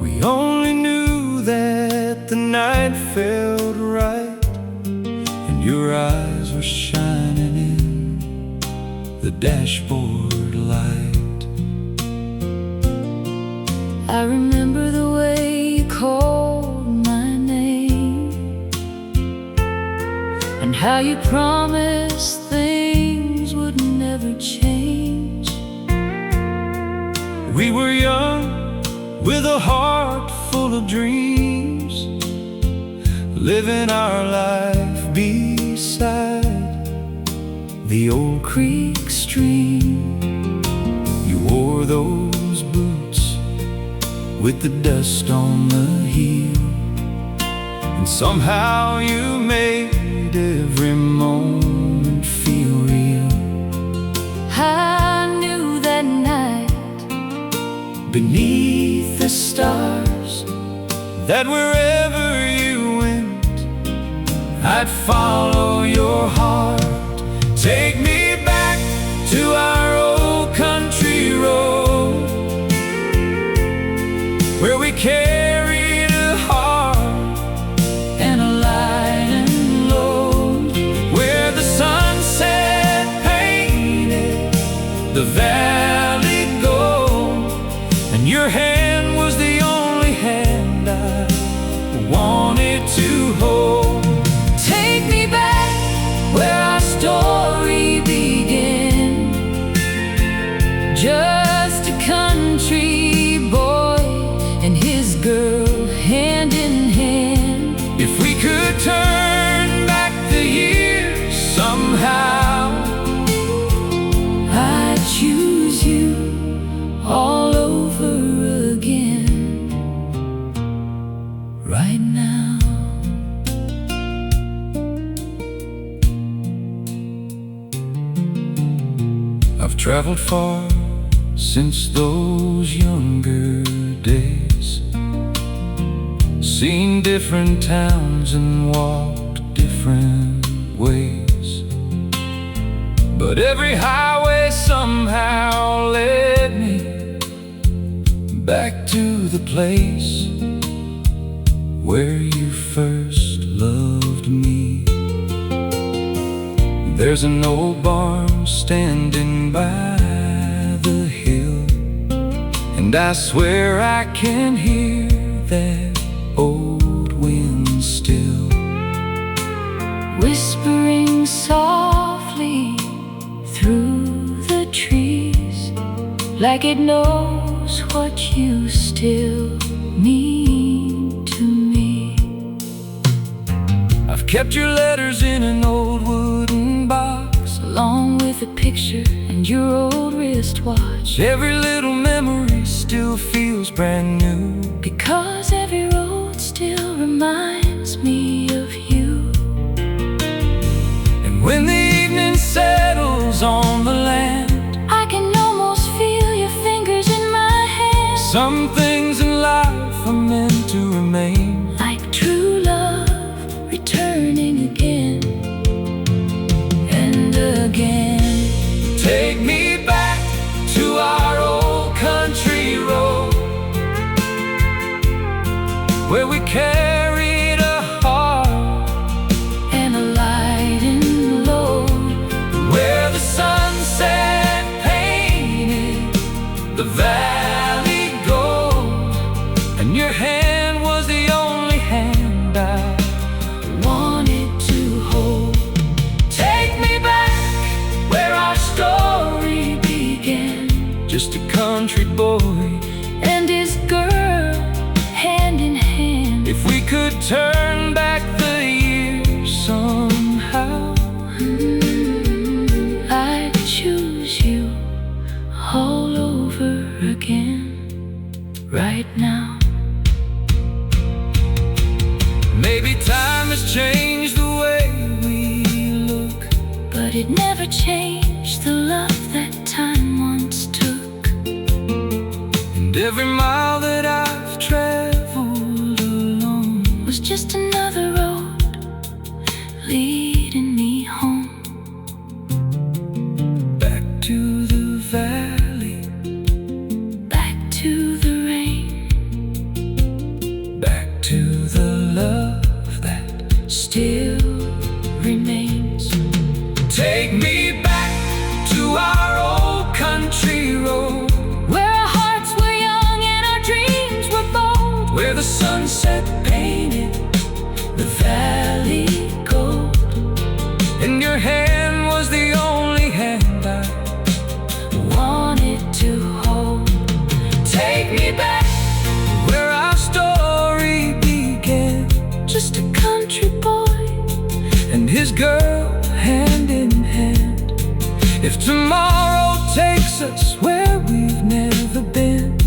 We only knew that the night felt right, and your eyes were shining in the dashboard light. I remember the way you called my name, and how you promised things would never change. We were young, with a heart full of dreams, living our life beside the old creek stream. You wore those boots with the dust on the heel, and somehow you made every moment feel real. I knew that night Beneath the stars, that wherever you went, I'd follow your heart. Take me back to our old country road, where we carried a heart and a light and load, where the sunset painted the valley gold, and your hand was the only hand I wanted to hold. Take me back where our story began, just a country boy and his girl hand in hand. If we could turn back the years somehow, I'd choose you all over again right now. I've traveled far since those younger days, seen different towns and walked different ways, but every highway somehow led me back to the place where you first loved me. There's an old barn standing by the hill, and I swear I can hear that old wind still, whispering softly through the trees, like it knows what you still mean to me. I've kept your letters in an old wooden box, along with a picture and your old wristwatch. Every little memory still feels brand new, because every road still reminds me of you. And when the evening settles on the land, I can almost feel your fingers in my hand. Some things in life are meant to remain, like true love returning again and again. Take me back to our old country road, where we carried and I wanted to hold. Take me back where our story began. Just a country boy and his girl, hand in hand. If we could turn back the years somehow, I'd choose you all over again right now. Maybe time has changed the way we look, but it never changed the love that time once took. And every mile that I've traveled alone was just another road leading me home. Back to the valley, back to the rain, back to the love that still remains. take me back to our old country road, where our hearts were young and our dreams were bold, where the sunset painted the valley gold, and your hand was the only hand I wanted to hold. take me back where our story began. Just a country boy And his girl, hand in hand. If tomorrow takes us where we've never been,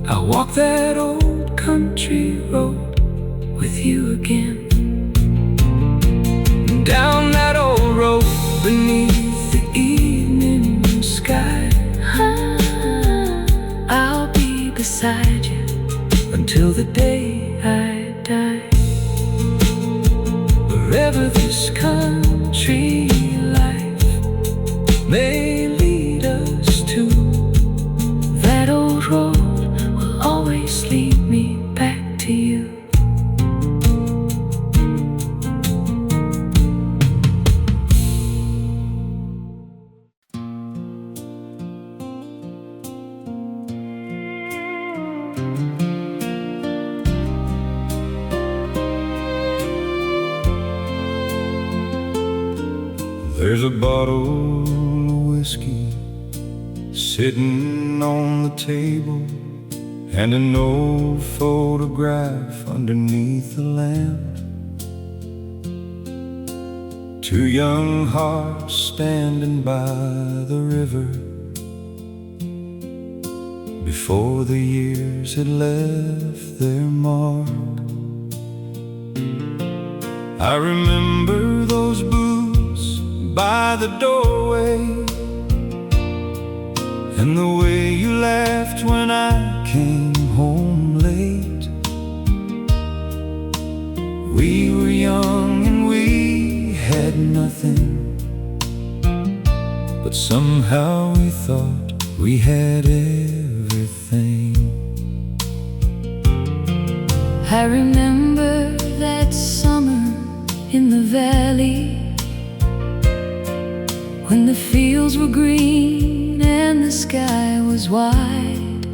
I'll walk that old country road with you again. Down that old road beneath the evening sky, I'll be beside you until the day I die. Wherever this country life may lead us to, that old road will always lead me back to you. There's a bottle of whiskey sitting on the table, and an old photograph underneath the lamp. Two young hearts standing by the river before the years had left their mark. I remember those boots by the doorway, and the way you laughed when I came home late. We were young and we had nothing, but somehow we thought we had everything. I remember that summer in the valley, when the fields were green and the sky was wide.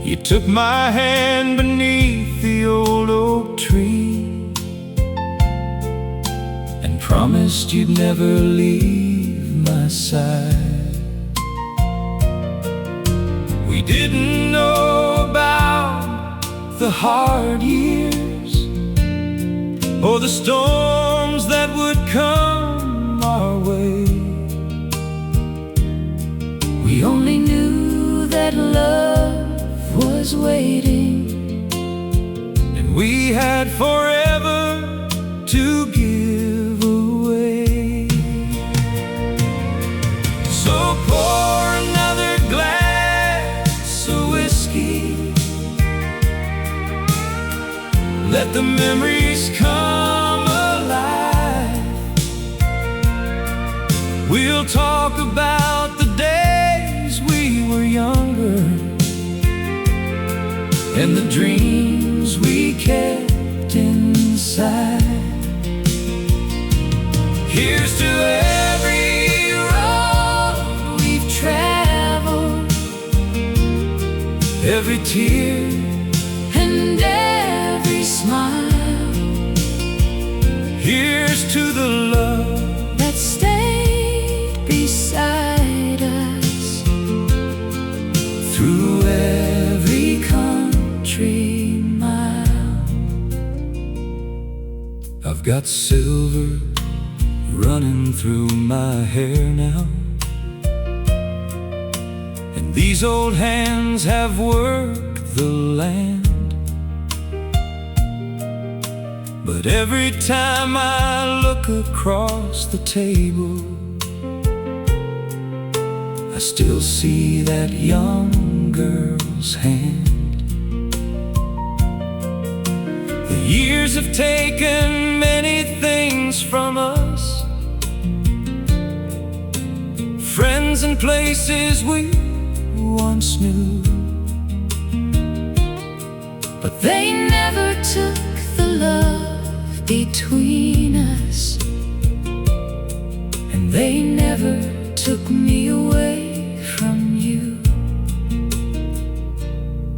You took my hand beneath the old oak tree and promised you'd never leave my side. We didn't know about the hard years or the storms that would come our way. We only knew that love was waiting, and we had forever to give away. So pour another glass of whiskey, let the memories come alive. We'll talk about the days we were younger and the dreams we kept inside. Here's to every road we've traveled, every tear I've got silver running through my hair now, and these old hands have worked the land. But every time I look across the table, I still see that young girl's hand. The years have taken many things from us, friends and places we once knew, but they never took the love between us, and they never took me away from you.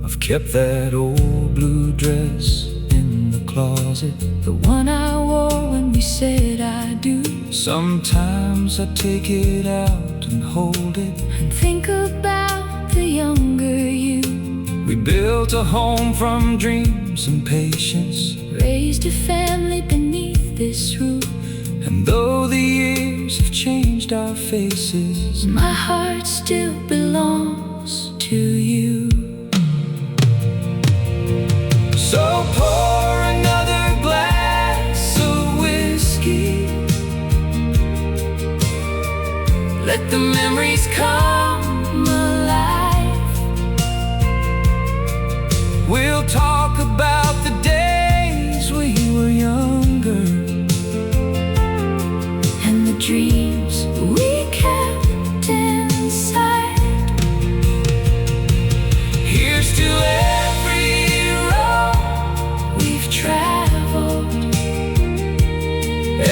I've kept that old blue dress in the closet, the one I wore when we said I do. Sometimes I take it out and hold it and think about the younger you. We built a home from dreams and patience, raised a family beneath this roof. And though the years have changed our faces, my heart still belongs to you. So pour another glass of whiskey, let the memories come alive. We'll talk about the days we were younger, and the dreams we kept inside. Here's to every road we've traveled,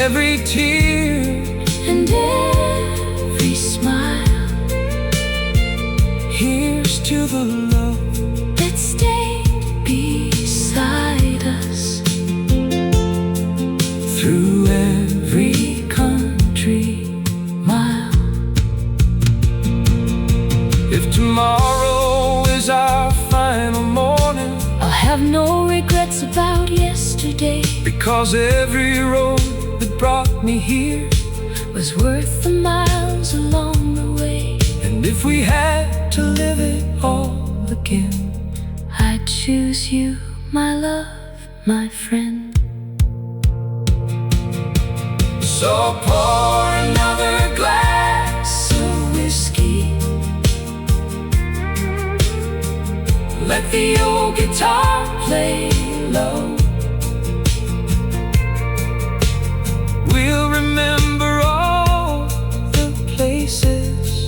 every tear and every smile. Here's to the love that stayed beside us through every country mile. If tomorrow is our final morning, I'll have no regrets about yesterday, because every road that brought me here was worth the miles along the way. And if we had to live it all again, I'd choose you, my love, my friend. So pour another glass of whiskey, let the old guitar play low. We'll remember all the places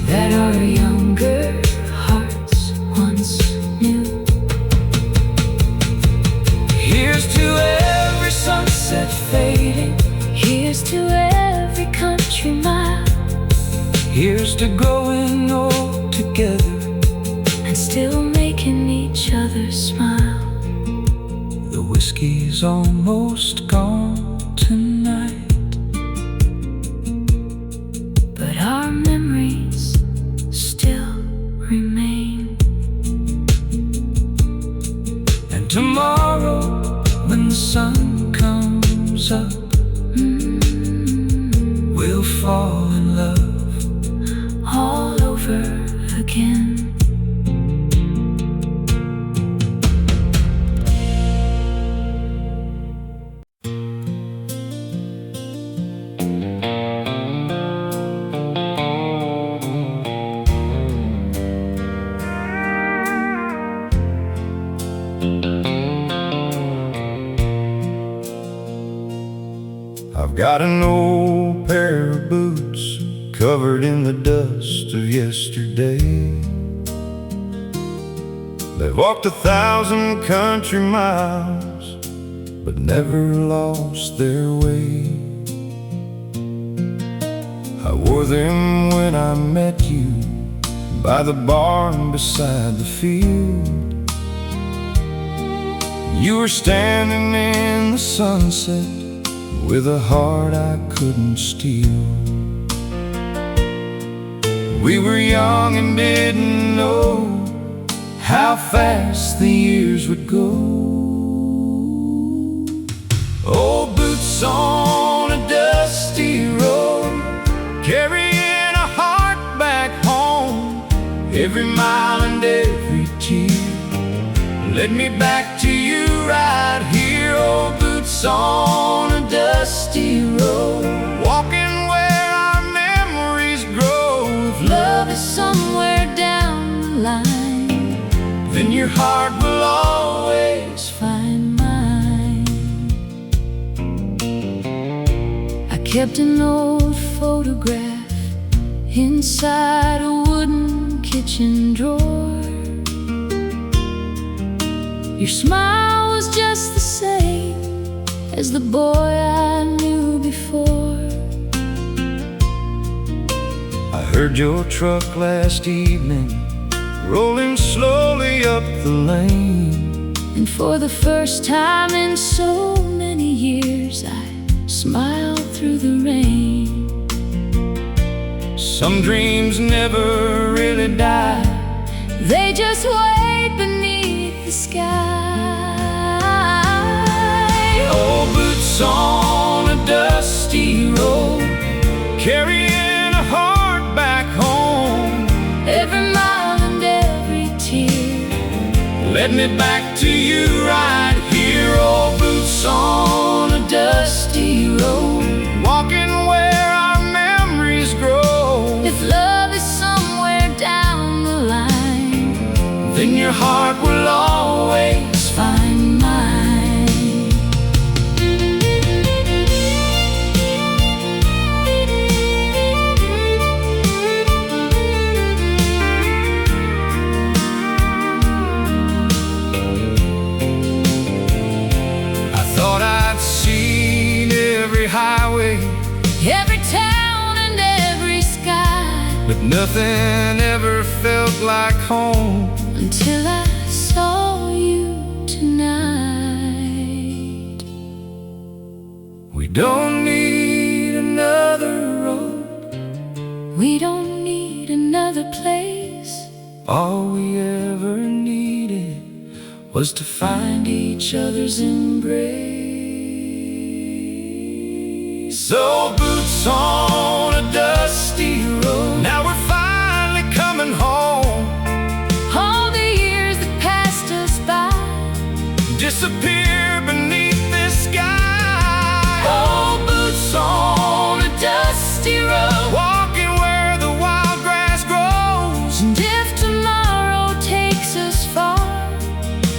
that our younger hearts once knew. Here's to every sunset fading, here's to every country mile. Here's to growing old together and still making each other smile. The whiskey's almost gone tonight, but our memories still remain. And tomorrow, when the sun comes up, we'll fall in love all over again. I've got an old pair of boots covered in the dust of yesterday. They've walked 1,000 country miles, but never lost their way. I wore them when I met you by the barn beside the field. You were standing in the sunset with a heart I couldn't steal. We were young and didn't know how fast the years would go. Old boots on a dusty road, carrying a heart back home. Every mile and every tear led me back to you right here. Old boots on a dusty road, walking where our memories grow. If Love is somewhere down the line, then your heart will always find mine. I kept an old photograph inside a wooden kitchen drawer. Your smile was just the same as the boy I knew before. I heard your truck last evening, rolling slowly up the lane. And for the first time in so many years, I smiled through the rain. Some dreams never really die, they just wait beneath the sky. Old boots on a dusty road, carrying a heart back home. Every mile and every tear led me back to you right here. Old boots on a dusty road, walking where our memories grow. If love is somewhere down the line, then your heart will always find mine. Highway, every town and every sky, but nothing ever felt like home until I saw you tonight. We don't need another road, we don't need another place. All we ever needed was to find each other's embrace. So boots on a dusty road, now we're finally coming home. All the years that passed us by disappear beneath this sky. Old boots on a dusty road, walking where the wild grass grows. And if tomorrow takes us far,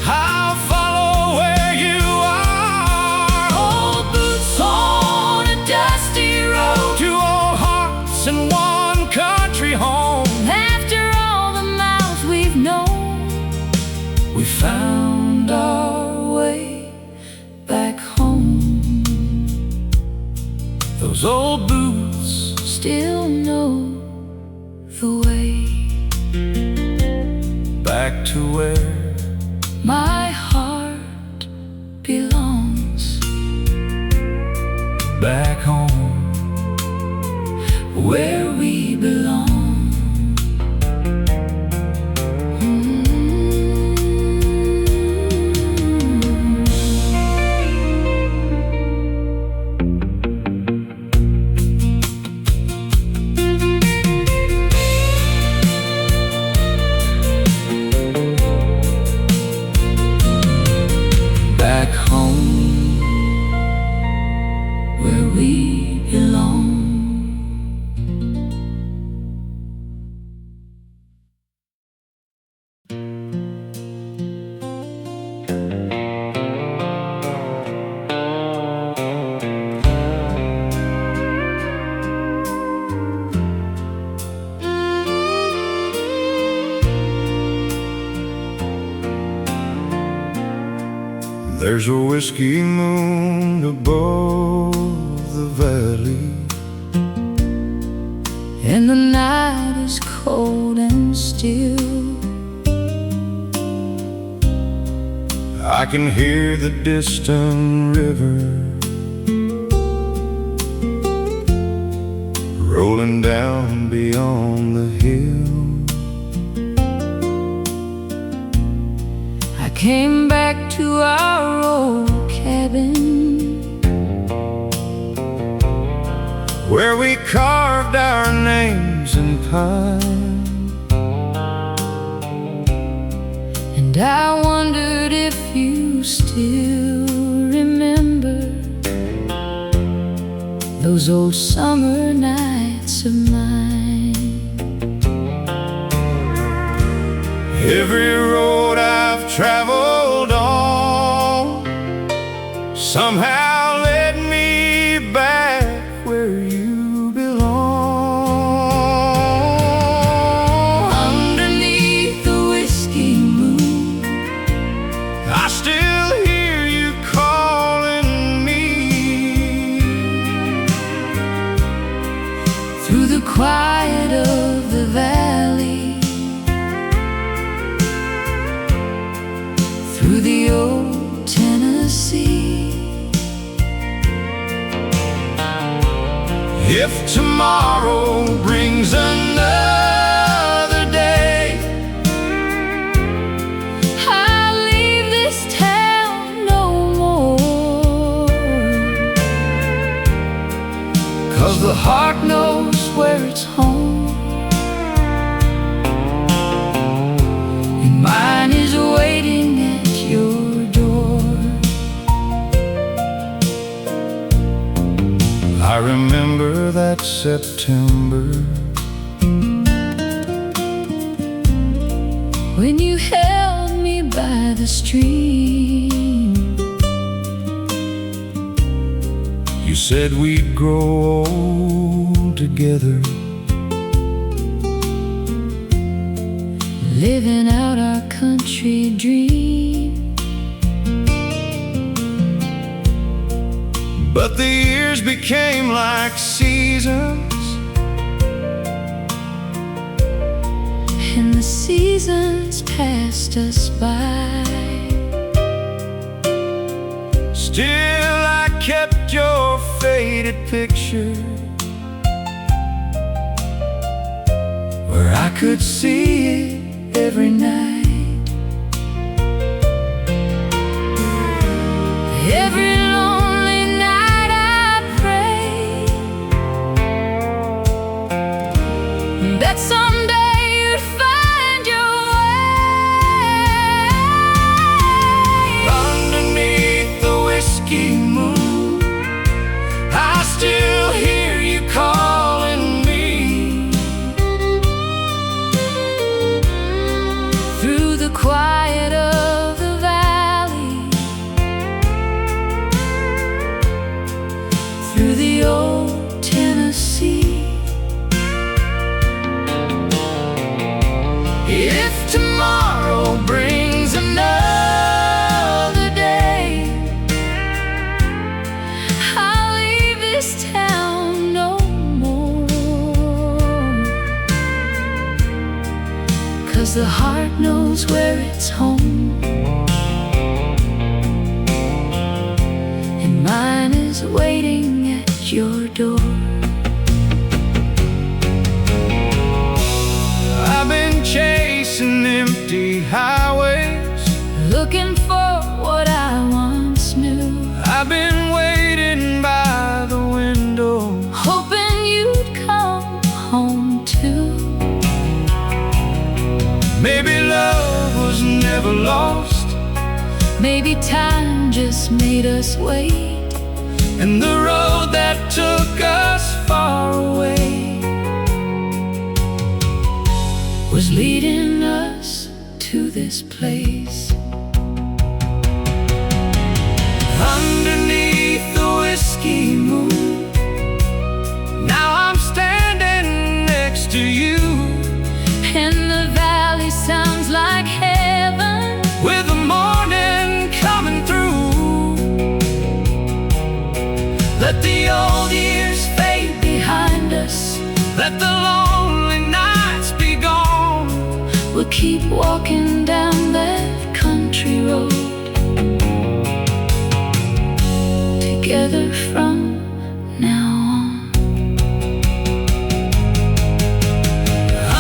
I'll follow where you are. Old boots on a dusty road, two old hearts and one country home. after all the miles we've known, We found our way back home. Those old boots still know the way back to where my heart belongs. back home, Where we belong. back home, Where we belong. There's a whiskey moon above the valley, And the night is cold and still. I can hear the distant river rolling down beyond the hill. I came back to our old cabin where we carved our names in pine. And I wondered if you still remember those old summer nights of mine. Every road I've traveled on somehow led me back where you belong. Underneath the whiskey moon, I still hear you calling me. through the quiet of the valley, through the old Tennessee. If tomorrow brings another day, I'll leave this town no more, 'cause the heart knows where it's home, and mine is waiting at your door. I remember that September when you held me by the stream. you said we'd grow old together, Living out our country dream. but the years became like seasons, And the seasons passed us by. still I kept your faded picture where I could see it Every night, every lonely night I pray that someday you'd find your way. underneath the whiskey moon. I still hear you calling me. Through the quiet of the valley, through the old Tennessee. If tomorrow brings another day, I'll leave this town no more, 'cause the heart knows where it's home, and mine is waiting at your door. I've been chasing empty highways, Looking for what I once knew, I've been waiting by the window, hoping you'd come home too. maybe love was never lost, Maybe time just made us wait, and the road that took us far away was leading us to this place. underneath the whiskey moon. Now I'm standing next to you, And the valley sounds like heaven, with the morning coming through. Let the old years fade behind us, let the lonely nights be gone. we'll keep walking down that country road together from now on.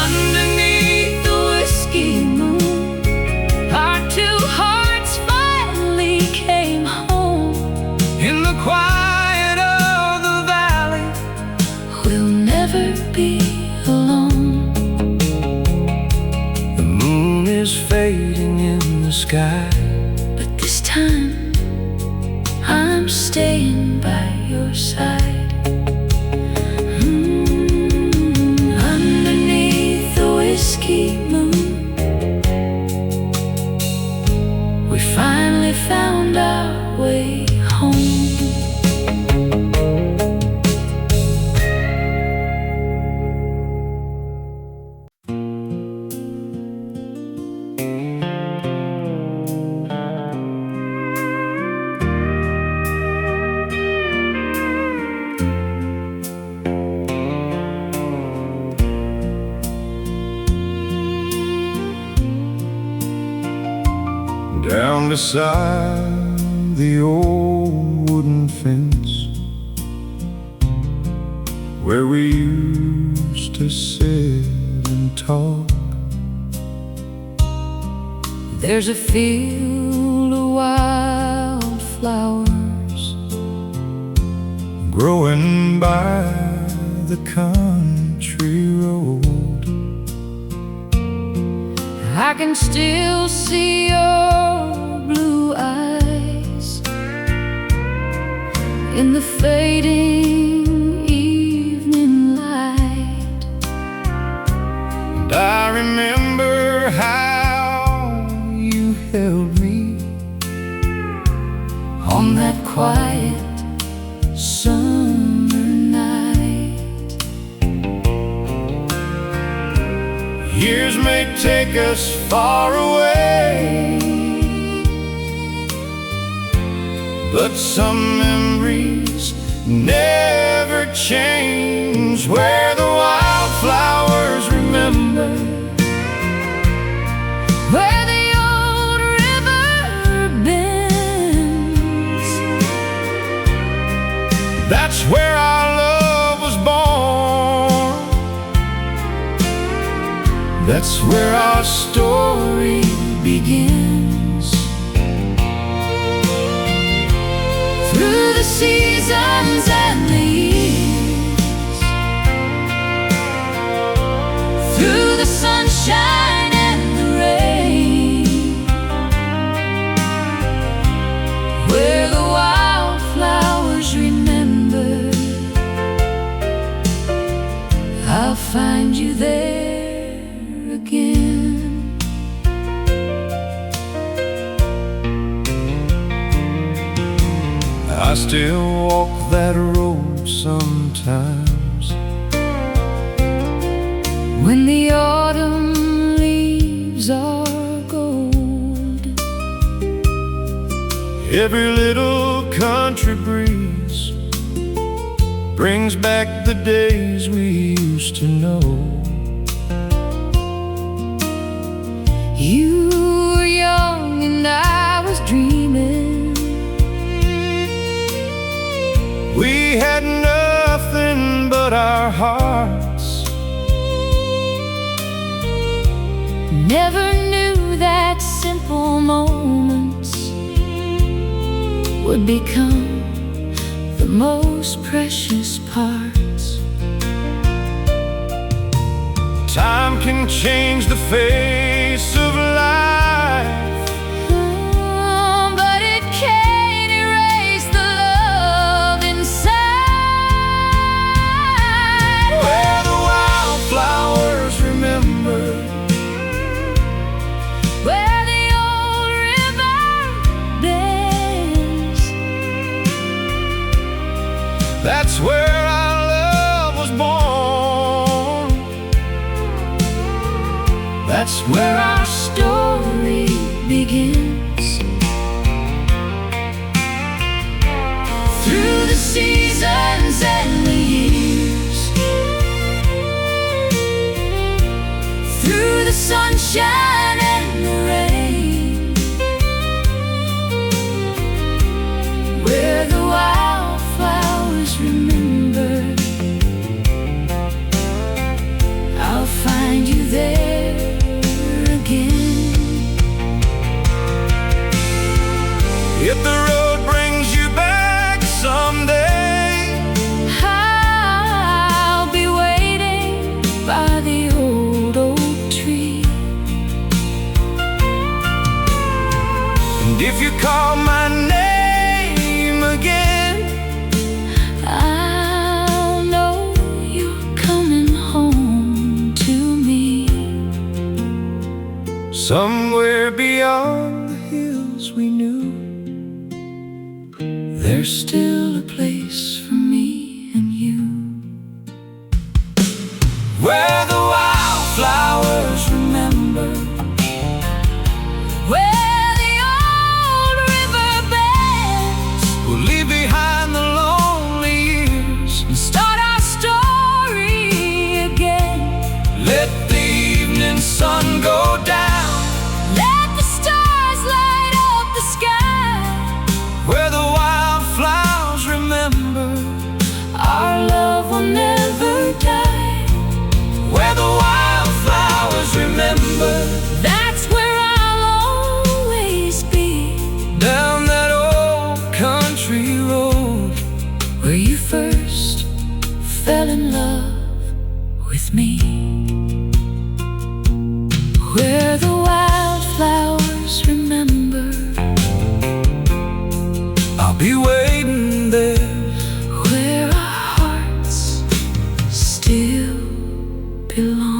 Underneath the whiskey moon, Our two hearts finally came home, in the quiet of the valley, sky. But this time I'm staying by your side. Underneath the whiskey moon, we finally found our way home. Down beside the old wooden fence, where we used to sit and talk, there's a field of wildflowers growing by the country road. I can still see your blue eyes in the fading evening light. And I remember how you held me on that quiet summer night. Years may take us far away, but some memories never change. Where the wildflowers remember, where the old river bends, that's where our love was born. That's where our story begins. Through the seasons and the years, through the sunshine and the rain, where the wildflowers remember, I'll find you there again. I still walk that road sometimes, when the autumn leaves are gold. every little country breeze brings back the days we used to know. You were young and I was dreaming. We had nothing but our hearts. Never knew that simple moments would become the most precious parts. Time can change the face of life, but it can't erase the love inside. where the wildflowers remember, Where the old river bends, that's where our love was born. That's where our story begins. Through the seasons and the years, through the sunshine and the rain, where the wildflowers remember, I'll find you there again. if the road brings you back someday, I'll be waiting by the old oak tree. if you call my name again, I'll know you're coming home to me. somewhere beyond the hills we knew, There's still a place for me and you, where the wildflowers remember, where the old river bends we'll leave behind the lonely years and start our story again. let the evening sun go down, Let the stars light up the sky, where the wildflowers remember, our love will never die. where the wildflowers remember. That's where I'll always be, Down that old country road, where you first fell in love with me, where the wildflowers remember, I'll be waiting there, where our hearts still belong.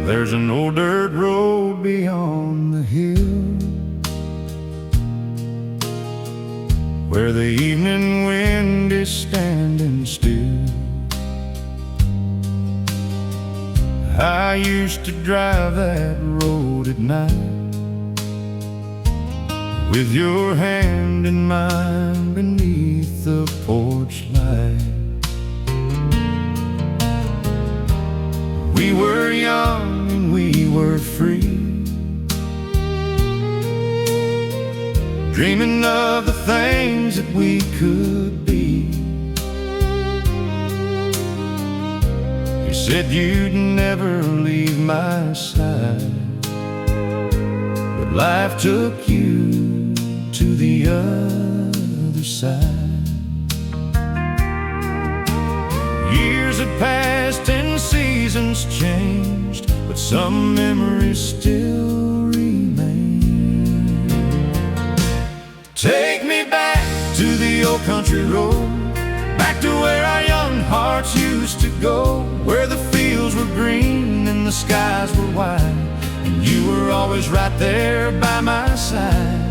there's an old dirt road beyond the hill, where the evening wind is standing still. I used to drive that road at night, with your hand in mine beneath the porch light. We were young and we were free, dreaming of the things that we could be. You said you'd never leave my side, but life took you to the other side. Years had passed and seasons changed, but some memories still remain. Take me back to the old country road, back to where our young hearts used to go, where the fields were green and the skies were wide, and you were always right there by my side.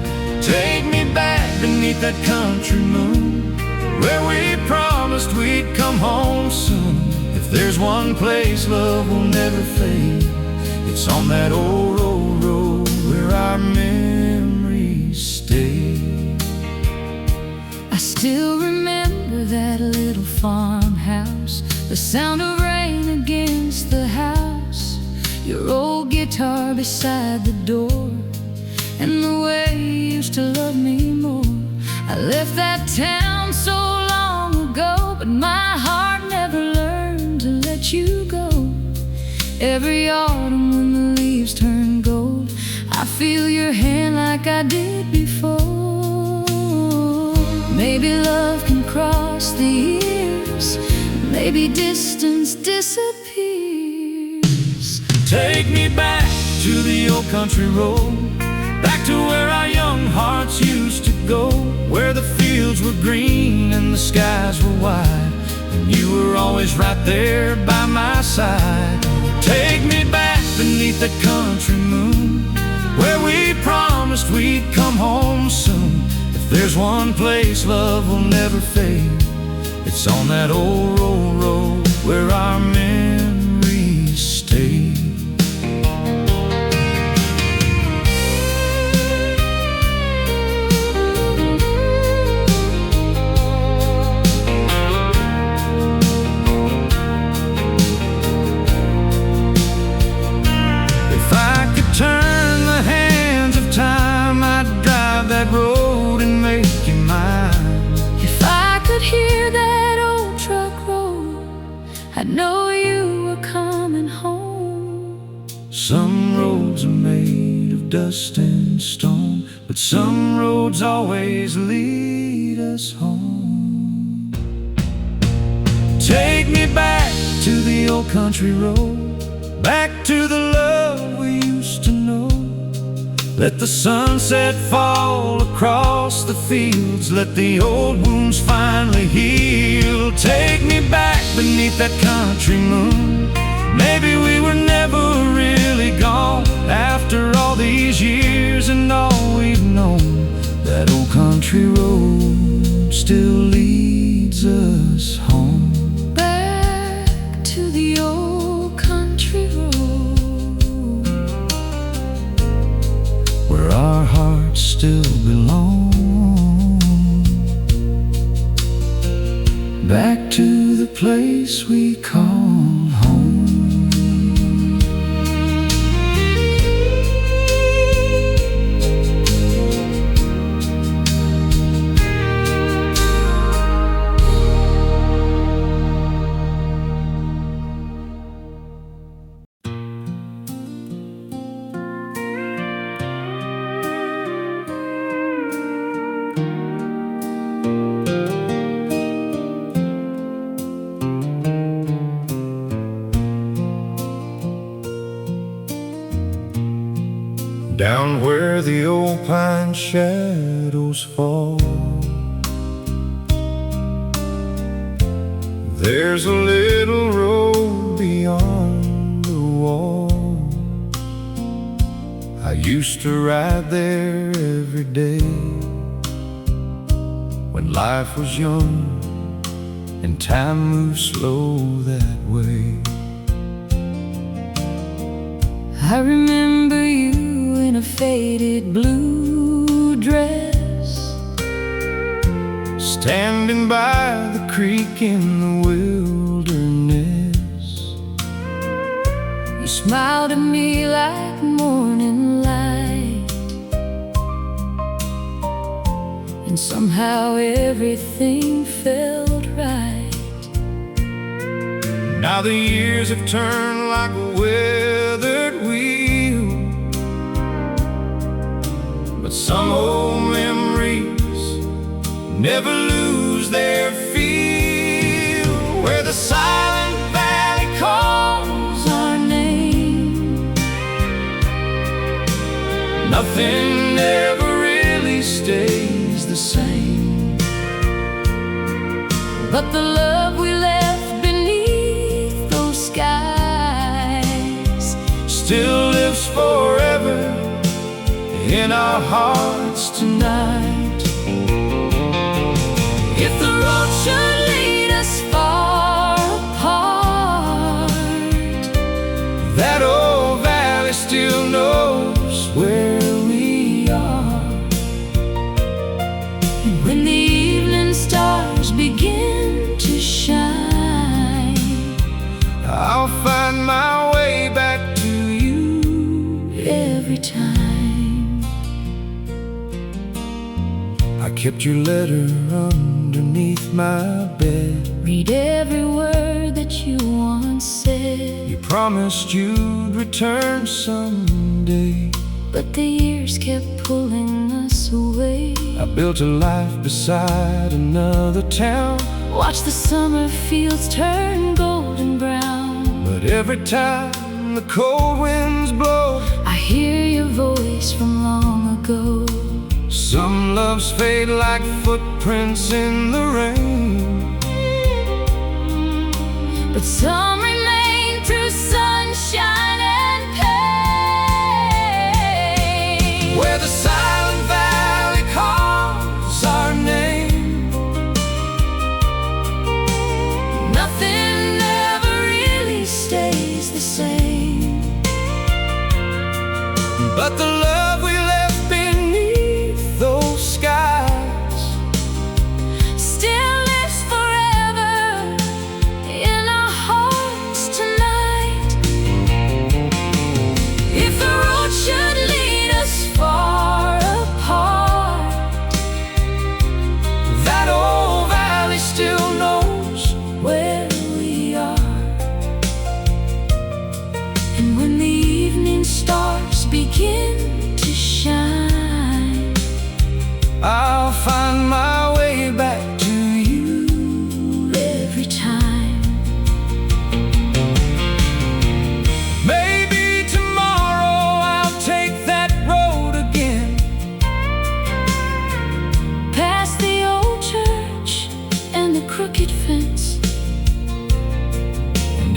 Take me back beneath that country moon, where we promised we'd come home soon. If there's one place love will never fade, it's on that old, old road where our memories stay. I still remember that little farmhouse, the sound of rain against the house, your old guitar beside the door, and the way you used to love me more. I left that town so long ago, but my heart never learned to let you go. Every autumn when the leaves turn gold, I feel your hand like I did before. Maybe love can cross the years, maybe distance disappears. Take me back to the old country road, back to where our young hearts used to go, where the fields were green and the skies were wide, and you were always right there by my side. Take me back beneath that country moon, where we promised we'd come home soon. If there's one place love will never fade, it's on that old, old road where our memories stay. Turn the hands of time, I'd I know you were coming home. Some roads are made of dust and stone, but some roads always lead us home. Take me back to the old country road, back to the love we used to know. Let the sunset fall across the fields, let the old wounds finally heal. Take me back beneath that country moon. Maybe we were never really gone after all these years and all we've known. That old country road still leads us home. Back to the old country road, where our hearts still belong. Back to the place we call home. Down where the old pine shadows fall, there's a little road beyond the wall. I used to ride there every day when life was young and time moved slow that way. I remember you in a faded blue dress, standing by the creek in the wilderness. you smiled at me like morning light, and somehow everything felt right. Now the years have turned like a weathered wheel, but some old memories never lose their feel. Where the silent valley calls our name, nothing ever really stays the same. But the love we left beneath those skies still lives forever in our hearts tonight. If the road should lead us far apart, that old valley still knows where we are. and when the evening stars begin to shine, I'll find my way back to you every time. I kept your letter underneath my bed. Read every word that you once said, You promised you'd return someday, but the years kept pulling us away. I built a life beside another town, Watch the summer fields turn golden brown, but every time the cold winds blow, I hear your voice from long ago. some loves fade like footprints in the rain, But some remain through sunshine and pain. where the silent valley calls our name. Nothing ever really stays the same. But the love we left beneath those skies Still lives forever in our hearts tonight.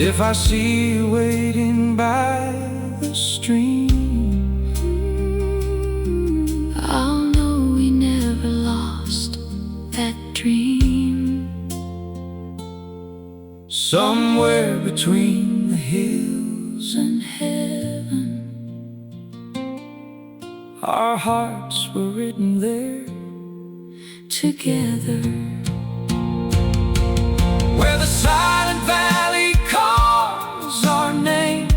if I see you waiting by the stream, I'll know we never lost that dream. somewhere between the hills and Heaven, our hearts were written there, together, where the silent valley calls our name.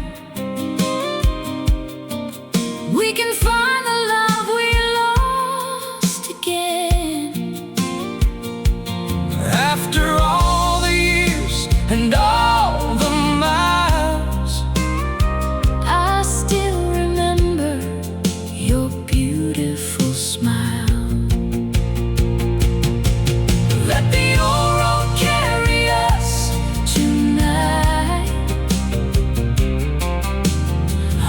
we can find the love we lost again. After all the years and all the miles, I still remember your beautiful smile. let the old road carry us Tonight,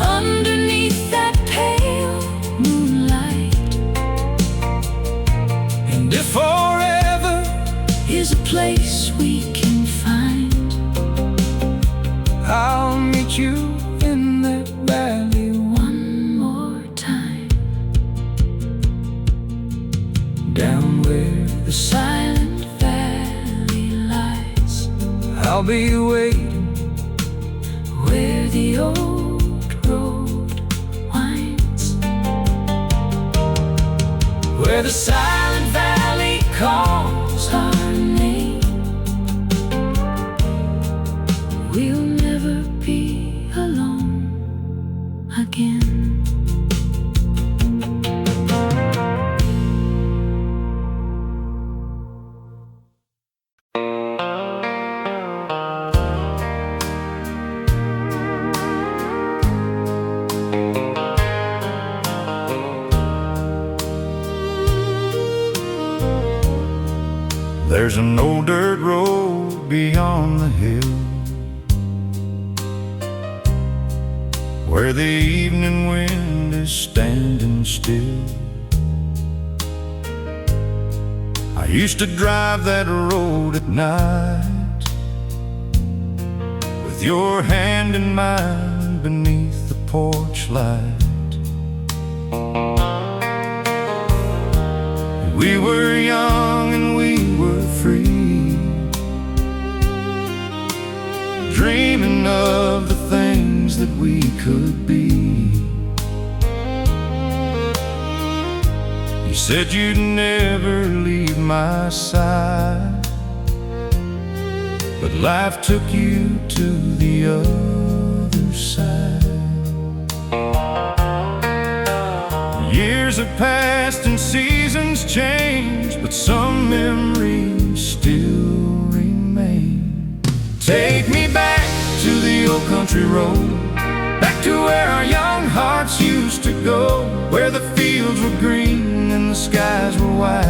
underneath that pale moonlight, and if forever is a place we can find. I'll meet you in that valley One more time, down where the silent valley lies, I'll be waiting, where the old road winds, where the silent valley calls our name. We'll never be alone again. There's an old dirt road beyond the hill, where the evening wind is standing still. I used to drive that road at night, with your hand in mine beneath the porch light. We were young and we were free, dreaming of the things that we could be. You said you'd never leave my side, but life took you to the other side. Years have passed and seasons change, but some memories still remain. Take me back to the old country road, back to where our young hearts used to go, where the fields were green and the skies were wide,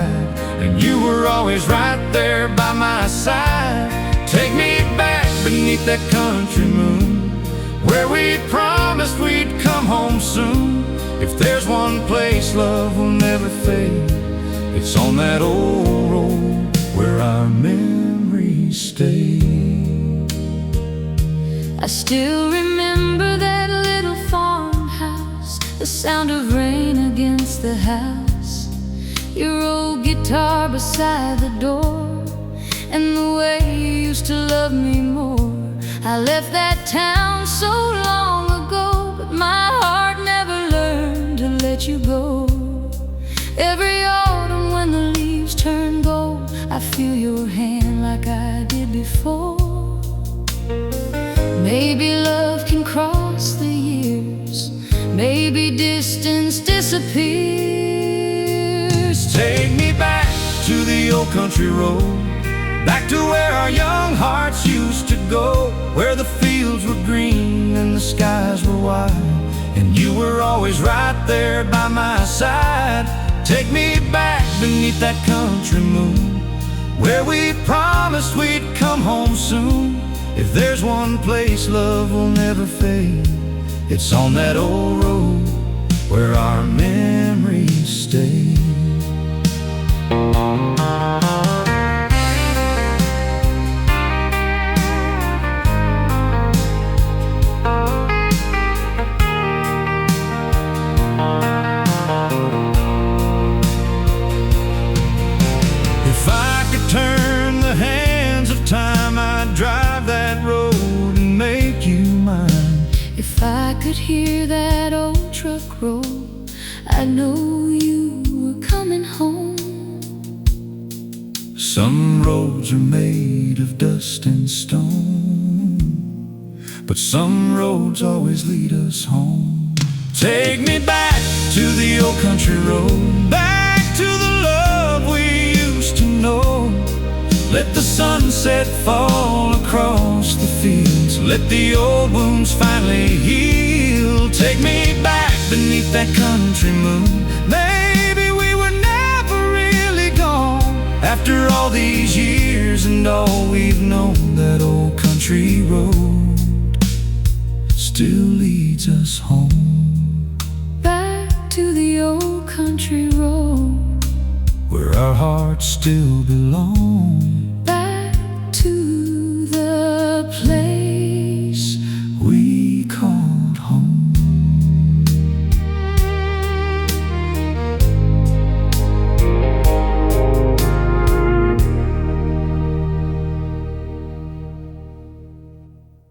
and you were always right there by my side. Take me back beneath that country moon, where we promised we'd come home soon. If there's one place love will never fade, it's on that old road where our memories stay. I still remember that little farmhouse, the sound of rain against the house, your old guitar beside the door, and the way you used to love me more. I left that town so long ago, but my heart never learned to let you go. Every autumn when the leaves turn gold, I feel your hand like I did before. Maybe love can cross the years, maybe distance disappears. Take me back to the old country road, back to where our young hearts used to go, where the fields were green and the skies were wide, and you were always right there by my side. Take me back beneath that country moon, where we promised we'd come home soon. If there's one place love will never fade, it's on that old road where our memories stay. could hear that old truck roll, I know you were coming home. Some roads are made of dust and stone, but some roads always lead us home. Take me back to the old country road, back to the love we used to know. Let the sunset fall across the fields, let the old wounds finally heal. Take me back beneath that country moon. Maybe we were never really gone. After all these years and all we've known, that old country road still leads us home. Back to the old country road, where our hearts still belong. back to the place